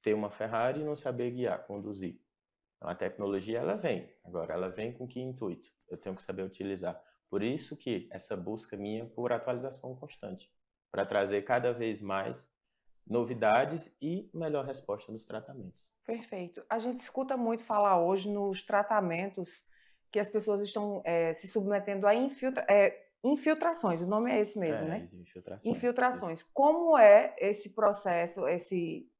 ter uma Ferrari e não saber guiar, conduzir. Então a tecnologia ela vem, agora ela vem com que intuito? Eu tenho que saber utilizar. Por isso que essa busca minha por atualização constante, para trazer cada vez mais novidades e melhor resposta nos tratamentos. Perfeito. A gente escuta muito falar hoje nos tratamentos que as pessoas estão se submetendo a infiltrações, o nome é esse mesmo, né? Infiltrações. Infiltrações. Como é esse processo, esse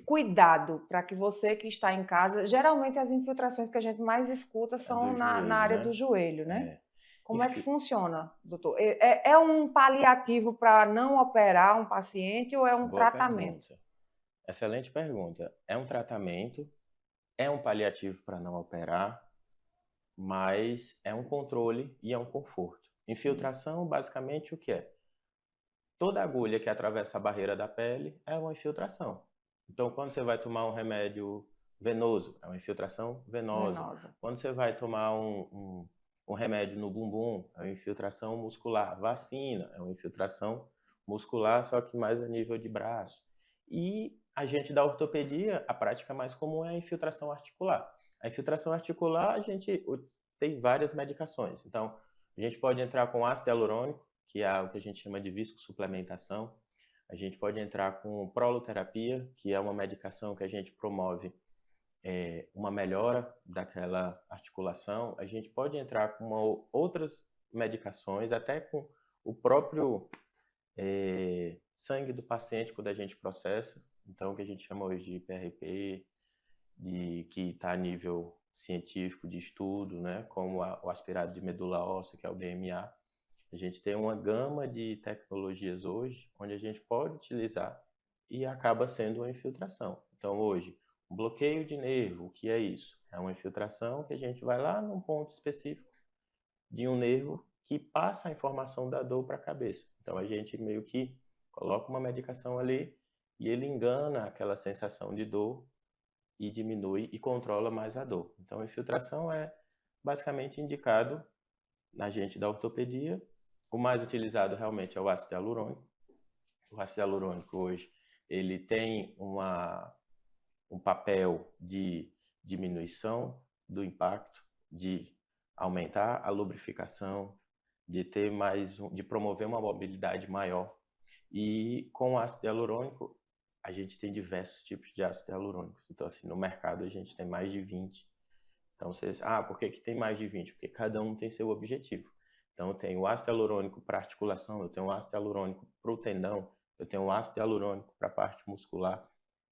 cuidado para que você que está em casa, geralmente as infiltrações que a gente mais escuta são na área do joelho, né? Como é que funciona, doutor? É um paliativo para não operar um paciente ou é um tratamento? Pergunta. Excelente pergunta. É um tratamento, é um paliativo para não operar, mas é um controle e é um conforto. Infiltração, basicamente, o que é? Toda agulha que atravessa a barreira da pele é uma infiltração. Então, quando você vai tomar um remédio venoso, é uma infiltração venosa. Quando você vai tomar um remédio no bumbum, é uma infiltração muscular. Vacina, é uma infiltração muscular, só que mais a nível de braço. E a gente da ortopedia, a prática mais comum é a infiltração articular. A infiltração articular, a gente tem várias medicações. Então, a gente pode entrar com ácido hialurônico, que é o que a gente chama de viscosuplementação. A gente pode entrar com proloterapia, que é uma medicação que a gente promove uma melhora daquela articulação. A gente pode entrar com outras medicações, até com o próprio sangue do paciente quando a gente processa. Então, o que a gente chama hoje de PRP, que está a nível científico de estudo, né, como o aspirado de medula óssea, que é o DMA. A gente tem uma gama de tecnologias hoje onde a gente pode utilizar e acaba sendo uma infiltração. Então, hoje, um bloqueio de nervo, o que é isso? É uma infiltração que a gente vai lá num ponto específico de um nervo que passa a informação da dor para a cabeça. Então, a gente meio que coloca uma medicação ali e ele engana aquela sensação de dor e diminui e controla mais a dor. Então, a infiltração é basicamente indicado na gente da ortopedia. O mais utilizado realmente é o ácido hialurônico. O ácido hialurônico hoje ele tem um papel de diminuição do impacto, de aumentar a lubrificação, de ter de promover uma mobilidade maior. E com o ácido hialurônico, a gente tem diversos tipos de ácido hialurônico. Então, assim, no mercado a gente tem mais de 20. Então, vocês, por que tem mais de 20? Porque cada um tem seu objetivo. Então, eu tenho o ácido hialurônico para articulação, eu tenho o ácido hialurônico para o tendão, eu tenho o ácido hialurônico para a parte muscular.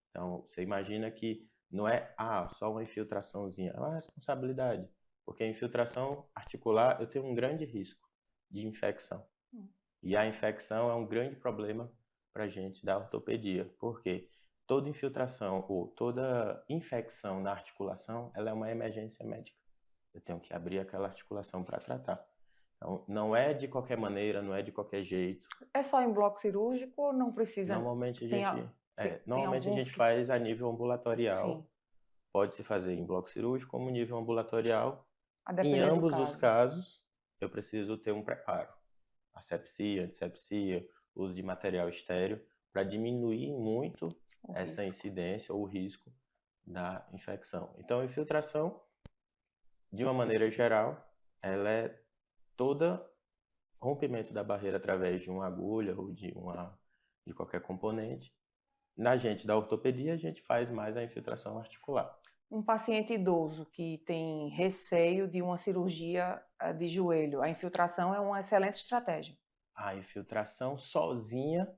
Então, você imagina que não é só uma infiltraçãozinha, é uma responsabilidade. Porque a infiltração articular, eu tenho um grande risco de infecção. E a infecção é um grande problema para a gente da ortopedia. Porque toda infiltração ou toda infecção na articulação, ela é uma emergência médica. Eu tenho que abrir aquela articulação para tratar. Então, não é de qualquer maneira, não é de qualquer jeito. É só em bloco cirúrgico ou não precisa? Normalmente a gente faz a nível ambulatorial. Sim. Pode-se fazer em bloco cirúrgico como nível ambulatorial. Em ambos os casos, eu preciso ter um preparo. Asepsia, antisepsia, uso de material estéreo, para diminuir muito essa incidência ou o risco da infecção. Então, a infiltração, de uma maneira geral, ela é toda rompimento da barreira através de uma agulha ou de qualquer componente. Na gente da ortopedia, a gente faz mais a infiltração articular. Um paciente idoso que tem receio de uma cirurgia de joelho, a infiltração é uma excelente estratégia. A infiltração sozinha,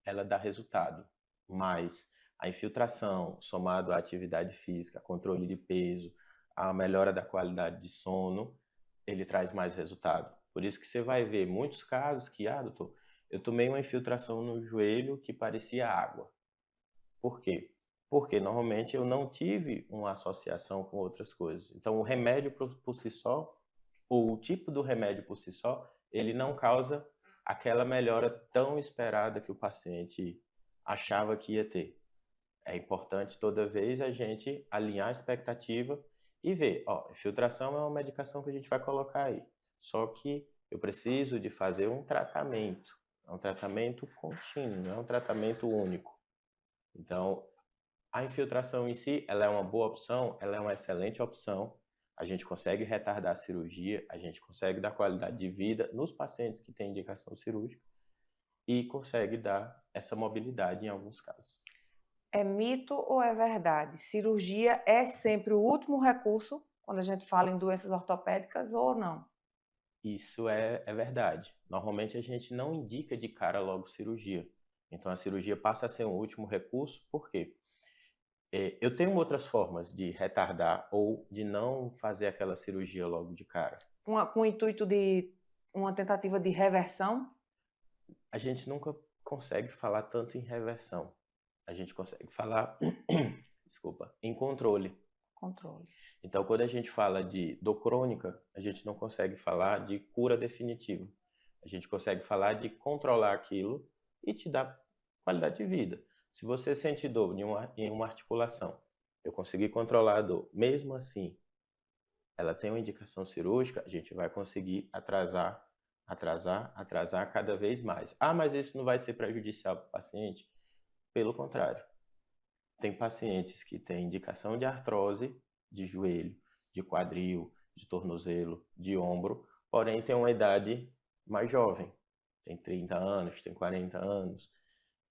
ela dá resultado, mas a infiltração somado à atividade física, controle de peso, a melhora da qualidade de sono, ele traz mais resultado. Por isso que você vai ver muitos casos que, doutor, eu tomei uma infiltração no joelho que parecia água. Por quê? Porque normalmente eu não tive uma associação com outras coisas. Então o remédio por si só, ou o tipo do remédio por si só, ele não causa aquela melhora tão esperada que o paciente achava que ia ter. É importante toda vez a gente alinhar a expectativa e ver, infiltração é uma medicação que a gente vai colocar aí. Só que eu preciso de fazer um tratamento. É um tratamento contínuo, não é um tratamento único. Então, a infiltração em si, ela é uma boa opção, ela é uma excelente opção. A gente consegue retardar a cirurgia, a gente consegue dar qualidade de vida nos pacientes que têm indicação cirúrgica. e consegue dar essa mobilidade em alguns casos. É mito ou é verdade? Cirurgia é sempre o último recurso quando a gente fala em doenças ortopédicas ou não? Isso é verdade. Normalmente a gente não indica de cara logo cirurgia. Então a cirurgia passa a ser um último recurso, por quê? Eu tenho outras formas de retardar ou de não fazer aquela cirurgia logo de cara. Com o intuito de uma tentativa de reversão? A gente nunca consegue falar tanto em reversão. A gente consegue falar, desculpa, em controle. Controle. Então, quando a gente fala de dor crônica, a gente não consegue falar de cura definitiva. A gente consegue falar de controlar aquilo e te dar qualidade de vida. Se você sente dor em uma articulação, eu consegui controlar a dor, mesmo assim, ela tem uma indicação cirúrgica, a gente vai conseguir atrasar cada vez mais. Ah, mas isso não vai ser prejudicial para o paciente? Pelo contrário. Tem pacientes que têm indicação de artrose de joelho, de quadril, de tornozelo, de ombro, porém tem uma idade mais jovem. Tem 30 anos, tem 40 anos.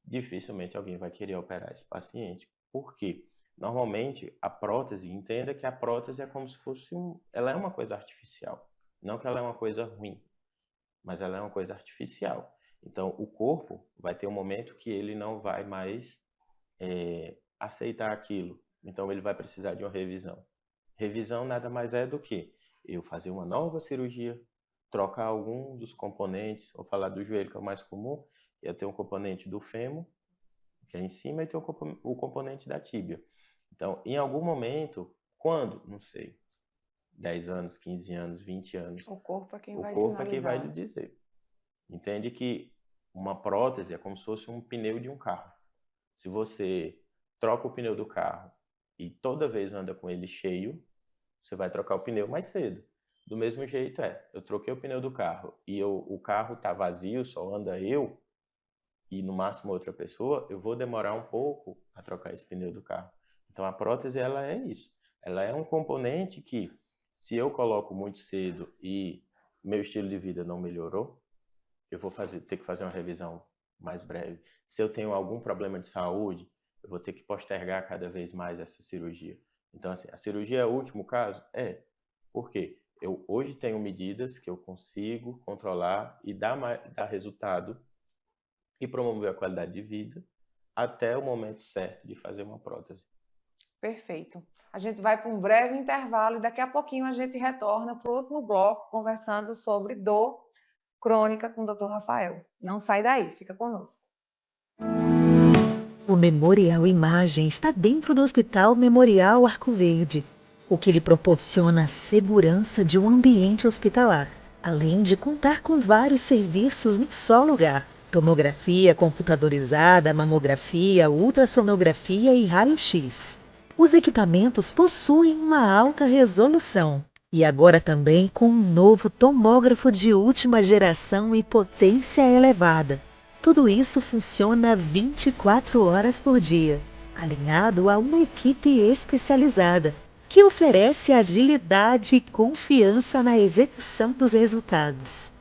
Dificilmente alguém vai querer operar esse paciente. Por quê? Normalmente, a prótese, entenda que a prótese é como se fosse ela é uma coisa artificial. Não que ela é uma coisa ruim, mas ela é uma coisa artificial. Então, o corpo vai ter um momento que ele não vai mais aceitar aquilo. Então, ele vai precisar de uma revisão. Revisão nada mais é do que eu fazer uma nova cirurgia, trocar algum dos componentes, vou falar do joelho, que é o mais comum, eu tenho um componente do fêmur, que é em cima, e tem o componente da tíbia. Então, em algum momento, quando? Não sei, 10 anos, 15 anos, 20 anos. O corpo é quem o vai corpo é quem vai sinalizar. lhe dizer. Entende que uma prótese é como se fosse um pneu de um carro. Se você troca o pneu do carro e toda vez anda com ele cheio, você vai trocar o pneu mais cedo. Do mesmo jeito eu troquei o pneu do carro e o carro está vazio, só anda eu e no máximo outra pessoa, eu vou demorar um pouco a trocar esse pneu do carro. Então a prótese, ela é isso. Ela é um componente que, se eu coloco muito cedo e meu estilo de vida não melhorou, eu vou ter que fazer uma revisão mais breve. Se eu tenho algum problema de saúde, eu vou ter que postergar cada vez mais essa cirurgia. Então, assim, a cirurgia é o último caso? Por quê? Eu hoje tenho medidas que eu consigo controlar e dar resultado e promover a qualidade de vida até o momento certo de fazer uma prótese. Perfeito. A gente vai para um breve intervalo e daqui a pouquinho a gente retorna para o último bloco conversando sobre dor crônica com o Dr. Rafael. Não sai daí, fica conosco. O Memorial Imagem está dentro do Hospital Memorial Arco Verde, o que lhe proporciona a segurança de um ambiente hospitalar, além de contar com vários serviços num só lugar: tomografia computadorizada, mamografia, ultrassonografia e raio-x. Os equipamentos possuem uma alta resolução e agora também com um novo tomógrafo de última geração e potência elevada. Tudo isso funciona 24 horas por dia, alinhado a uma equipe especializada, que oferece agilidade e confiança na execução dos resultados.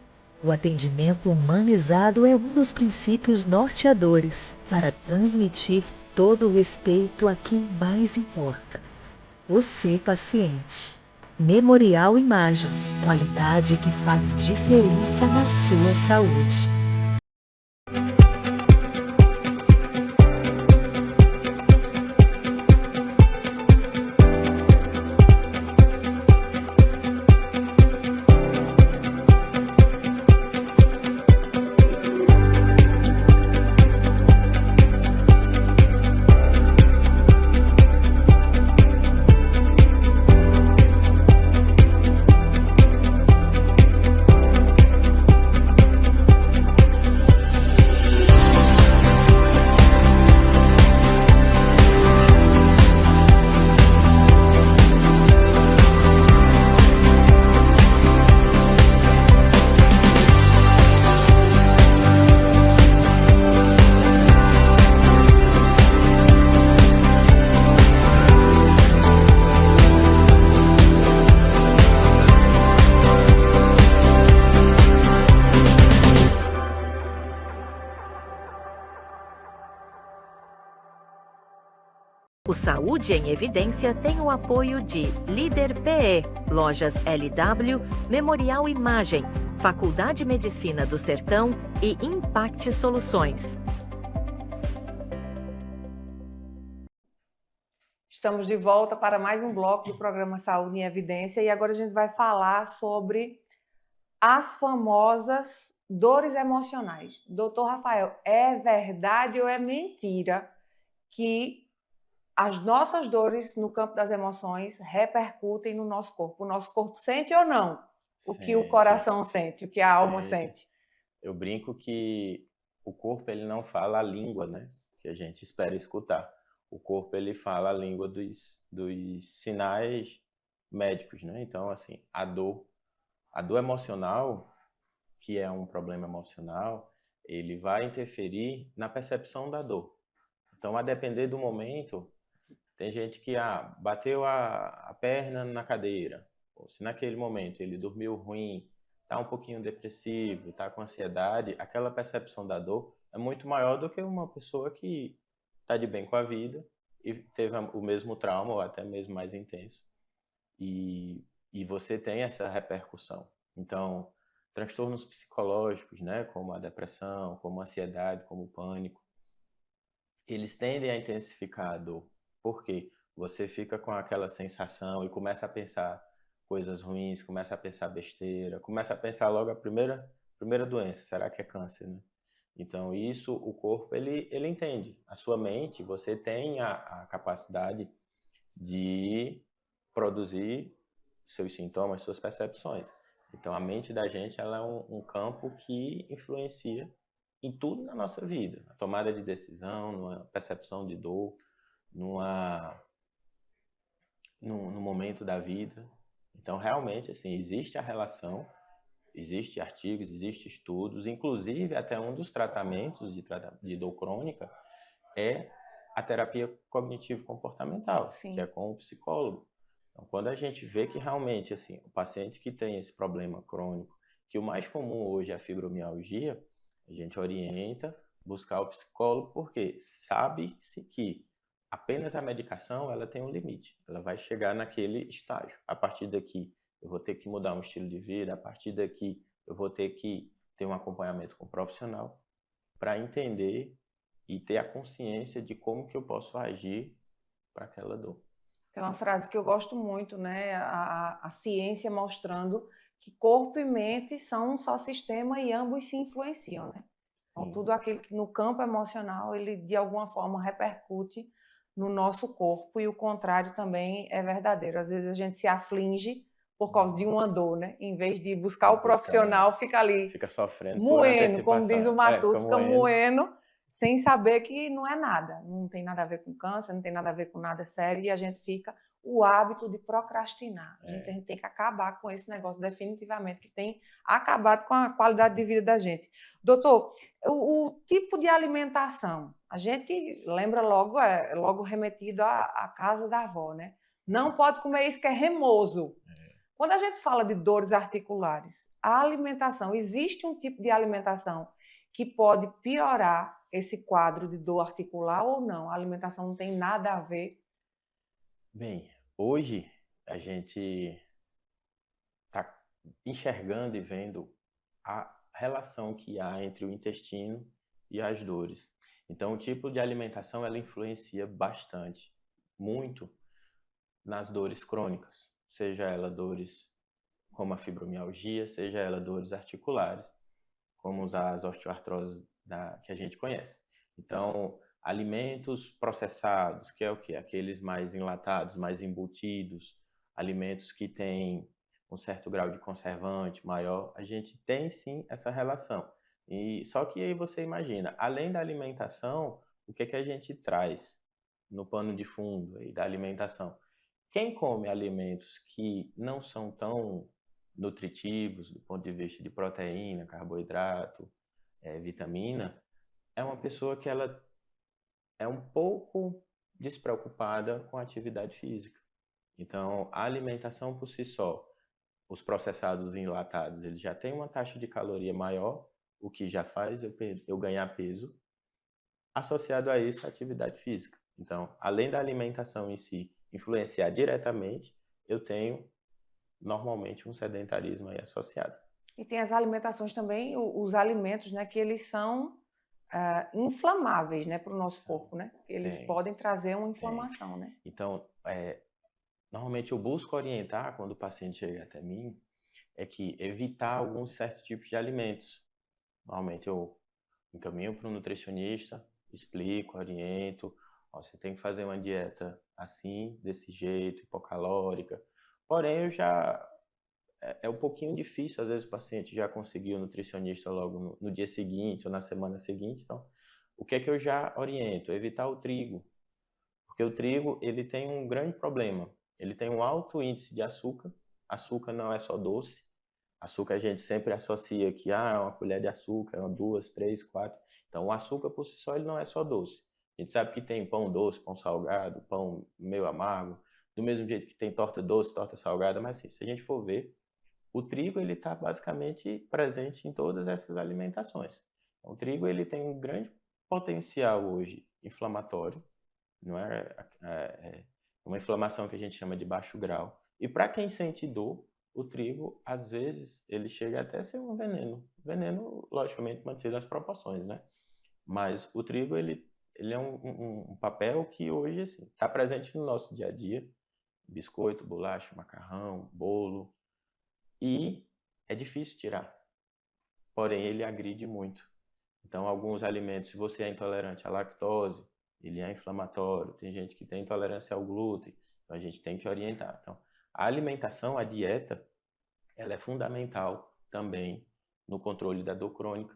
O atendimento humanizado é um dos princípios norteadores para transmitir todo o respeito a quem mais importa: você, paciente. Memorial Imagem, qualidade que faz diferença na sua saúde. O Saúde em Evidência tem o apoio de Líder PE, Lojas LW, Memorial Imagem, Faculdade Medicina do Sertão e Impact Soluções. Estamos de volta para mais um bloco do programa Saúde em Evidência e agora a gente vai falar sobre as famosas dores emocionais. Doutor Rafael, é verdade ou é mentira que as nossas dores no campo das emoções repercutem no nosso corpo? O nosso corpo sente ou não o que o Sente, coração sente, o que a alma sente. sente? Eu brinco que o corpo ele não fala a língua, né, que a gente espera escutar. O corpo ele fala a língua dos sinais médicos, né? Então, assim, a dor emocional, que é um problema emocional, ele vai interferir na percepção da dor. Então, a depender do momento, tem gente que bateu a perna na cadeira, ou se naquele momento ele dormiu ruim, está um pouquinho depressivo, está com ansiedade, aquela percepção da dor é muito maior do que uma pessoa que está de bem com a vida e teve o mesmo trauma, ou até mesmo mais intenso. E você tem essa repercussão. Então, transtornos psicológicos, né, como a depressão, como a ansiedade, como o pânico, eles tendem a intensificar a dor. Por quê? Você fica com aquela sensação e começa a pensar coisas ruins, começa a pensar besteira, começa a pensar logo a primeira doença, será que é câncer, né? Então, isso, o corpo, ele entende. A sua mente, você tem a capacidade de produzir seus sintomas, suas percepções. Então, a mente da gente, ela é um campo que influencia em tudo na nossa vida. Na tomada de decisão, numa percepção de dor, num momento da vida. Então, realmente, assim, existe a relação, existem artigos, existem estudos, inclusive até um dos tratamentos de dor crônica é a terapia cognitivo-comportamental, que é com o psicólogo. Então, quando a gente vê que realmente, assim, o paciente que tem esse problema crônico, que o mais comum hoje é a fibromialgia, a gente orienta buscar o psicólogo porque sabe-se que apenas a medicação ela tem um limite, ela vai chegar naquele estágio. A partir daqui eu vou ter que mudar um estilo de vida, a partir daqui eu vou ter que ter um acompanhamento com um profissional para entender e ter a consciência de como que eu posso agir para aquela dor. Tem uma frase que eu gosto muito, né? A ciência mostrando que corpo e mente são um só sistema e ambos se influenciam, né? Então, tudo aquilo que no campo emocional, ele de alguma forma repercute no nosso corpo e o contrário também é verdadeiro. Às vezes a gente se aflige por causa de uma dor, né? Em vez de buscar o profissional, fica ali fica sofrendo moendo, como diz o Matuto, fica moendo, sem saber que não é nada. Não tem nada a ver com câncer, não tem nada a ver com nada sério e a gente fica o hábito de procrastinar. A gente tem que acabar com esse negócio definitivamente, que tem acabado com a qualidade de vida da gente. Doutor, o tipo de alimentação, a gente lembra logo, logo remetido à casa da avó, né? Não pode comer isso que é remoso. Quando a gente fala de dores articulares, a alimentação, existe um tipo de alimentação que pode piorar esse quadro de dor articular ou não? A alimentação não tem nada a ver? Bem, hoje a gente está enxergando e vendo a relação que há entre o intestino e as dores. Então, o tipo de alimentação ela influencia bastante, muito, nas dores crônicas, seja ela dores como a fibromialgia, seja ela dores articulares, como as osteoartroses que a gente conhece. Então, alimentos processados, que é o quê? Aqueles mais enlatados, mais embutidos, alimentos que têm um certo grau de conservante maior, a gente tem sim essa relação. E só que aí você imagina, além da alimentação, o que é que a gente traz no pano de fundo aí da alimentação? Quem come alimentos que não são tão nutritivos do ponto de vista de proteína, carboidrato, vitamina, é uma pessoa que ela é um pouco despreocupada com a atividade física. Então, a alimentação por si só, os processados enlatados, eles já têm uma taxa de caloria maior, o que já faz eu ganhar peso. Associado a isso, a atividade física. Então, além da alimentação em si influenciar diretamente, eu tenho normalmente um sedentarismo aí associado. E tem as alimentações também, os alimentos, né, que eles são inflamáveis, né, para o nosso corpo, né? Eles podem trazer uma inflamação, né? Então, normalmente eu busco orientar quando o paciente chega até mim, é que evitar alguns certos tipos de alimentos. Normalmente eu encaminho para um nutricionista, explico, oriento, ó, você tem que fazer uma dieta assim, desse jeito, hipocalórica. Porém, é um pouquinho difícil, às vezes o paciente já conseguiu o nutricionista logo no dia seguinte ou na semana seguinte. Então, o que é que eu já oriento? Evitar o trigo. Porque o trigo, ele tem um grande problema. Ele tem um alto índice de açúcar. Açúcar não é só doce. Açúcar a gente sempre associa que uma colher de açúcar, 2, 3, 4. Então, o açúcar por si só ele não é só doce. A gente sabe que tem pão doce, pão salgado, pão meio amargo, do mesmo jeito que tem torta doce, torta salgada, mas assim, se a gente for ver, o trigo ele está basicamente presente em todas essas alimentações. Então, o trigo ele tem um grande potencial hoje inflamatório, não é uma inflamação que a gente chama de baixo grau. E para quem sente dor, o trigo, às vezes, ele chega até a ser um veneno. Veneno, logicamente, mantido as proporções, né? Mas o trigo, ele é um papel que hoje, assim, está presente no nosso dia a dia. Biscoito, bolacha, macarrão, bolo. E é difícil tirar. Porém, ele agride muito. Então, alguns alimentos, se você é intolerante à lactose, ele é inflamatório. Tem gente que tem intolerância ao glúten. Então, a gente tem que orientar. Então, a alimentação, a dieta, ela é fundamental também no controle da dor crônica.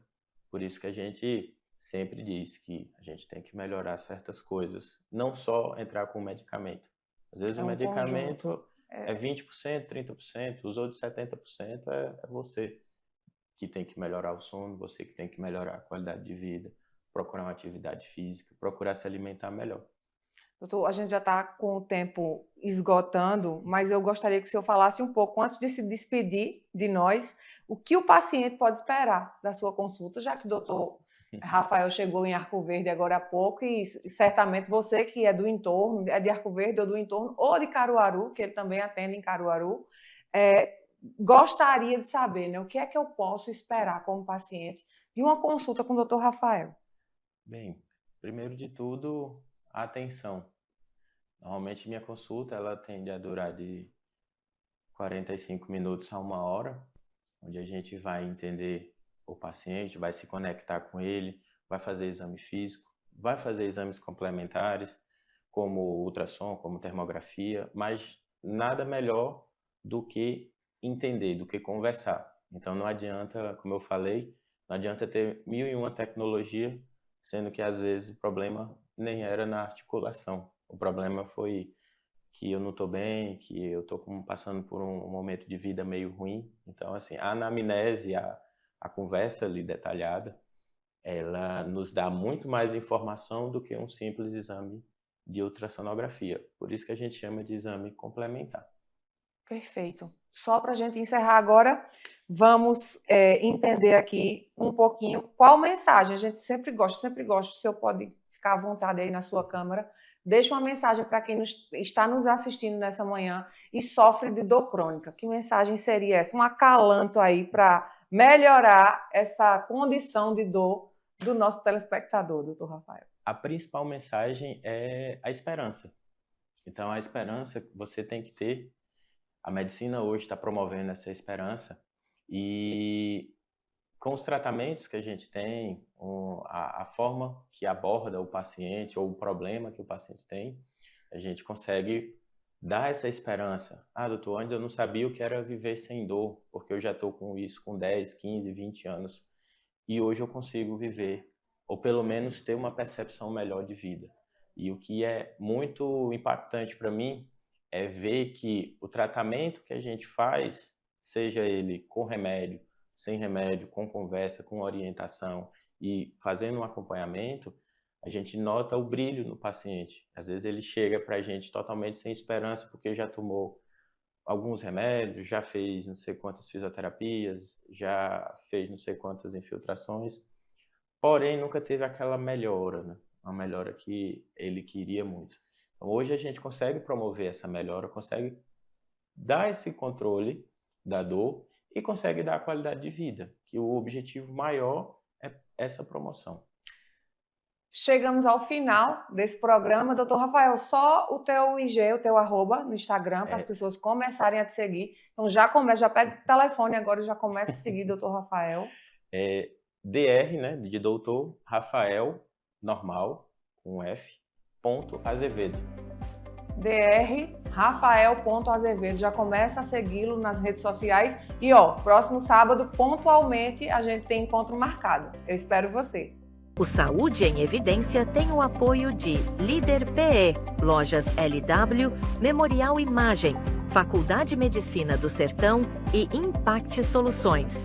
Por isso que a gente sempre diz que a gente tem que melhorar certas coisas. Não só entrar com medicamento. Às vezes o medicamento é 20%, 30%, os outros 70% é você que tem que melhorar o sono, você que tem que melhorar a qualidade de vida, procurar uma atividade física, procurar se alimentar melhor. Doutor, a gente já está com o tempo esgotando, mas eu gostaria que o senhor falasse um pouco, antes de se despedir de nós, o que o paciente pode esperar da sua consulta, já que o doutor Rafael chegou em Arco Verde agora há pouco e certamente você que é do entorno, é de Arco Verde ou do entorno, ou de Caruaru, que ele também atende em Caruaru, gostaria de saber, né, o que é que eu posso esperar como paciente de uma consulta com o doutor Rafael? Bem, primeiro de tudo, a atenção. Normalmente minha consulta ela tende a durar de 45 minutos a 1 hora, onde a gente vai entender o paciente, vai se conectar com ele, vai fazer exame físico, vai fazer exames complementares, como ultrassom, como termografia, mas nada melhor do que entender, do que conversar. Então não adianta, como eu falei, não adianta ter 1001 tecnologia, sendo que às vezes o problema nem era na articulação. O problema foi que eu não estou bem, que eu estou passando por um momento de vida meio ruim. Então, assim, a anamnese, a conversa ali detalhada, ela nos dá muito mais informação do que um simples exame de ultrassonografia. Por isso que a gente chama de exame complementar. Perfeito. Só para a gente encerrar agora, vamos entender aqui um pouquinho qual mensagem. A gente sempre gosta, o senhor pode ficar à vontade aí na sua câmera. Deixa uma mensagem para quem está nos assistindo nessa manhã e sofre de dor crônica. Que mensagem seria essa? Um acalanto aí para melhorar essa condição de dor do nosso telespectador, doutor Rafael. A principal mensagem é a esperança. Então, a esperança você tem que ter. A medicina hoje está promovendo essa esperança e com os tratamentos que a gente tem, a forma que aborda o paciente ou o problema que o paciente tem, a gente consegue dar essa esperança. Doutor, antes eu não sabia o que era viver sem dor, porque eu já estou com isso com 10, 15, 20 anos e hoje eu consigo viver, ou pelo menos ter uma percepção melhor de vida. E o que é muito impactante para mim é ver que o tratamento que a gente faz, seja ele com remédio, sem remédio, com conversa, com orientação e fazendo um acompanhamento, a gente nota o brilho no paciente. Às vezes ele chega para a gente totalmente sem esperança, porque já tomou alguns remédios, já fez não sei quantas fisioterapias, já fez não sei quantas infiltrações, porém nunca teve aquela melhora, né? uma melhora que ele queria muito. Então, hoje a gente consegue promover essa melhora, consegue dar esse controle da dor e consegue dar a qualidade de vida, que o objetivo maior é essa promoção. Chegamos ao final desse programa. Doutor Rafael, só o teu IG, o teu arroba no Instagram, para as pessoas começarem a te seguir. Então já pega o telefone agora e já começa a seguir Doutor Rafael. DR, né, de doutor, Rafael, normal, com F, ponto, Azevedo. DR Rafael.azevedo, já começa a segui-lo nas redes sociais. E próximo sábado, pontualmente, a gente tem encontro marcado. Eu espero você. O Saúde em Evidência tem o apoio de Líder PE, Lojas LW, Memorial Imagem, Faculdade Medicina do Sertão e Impact Soluções.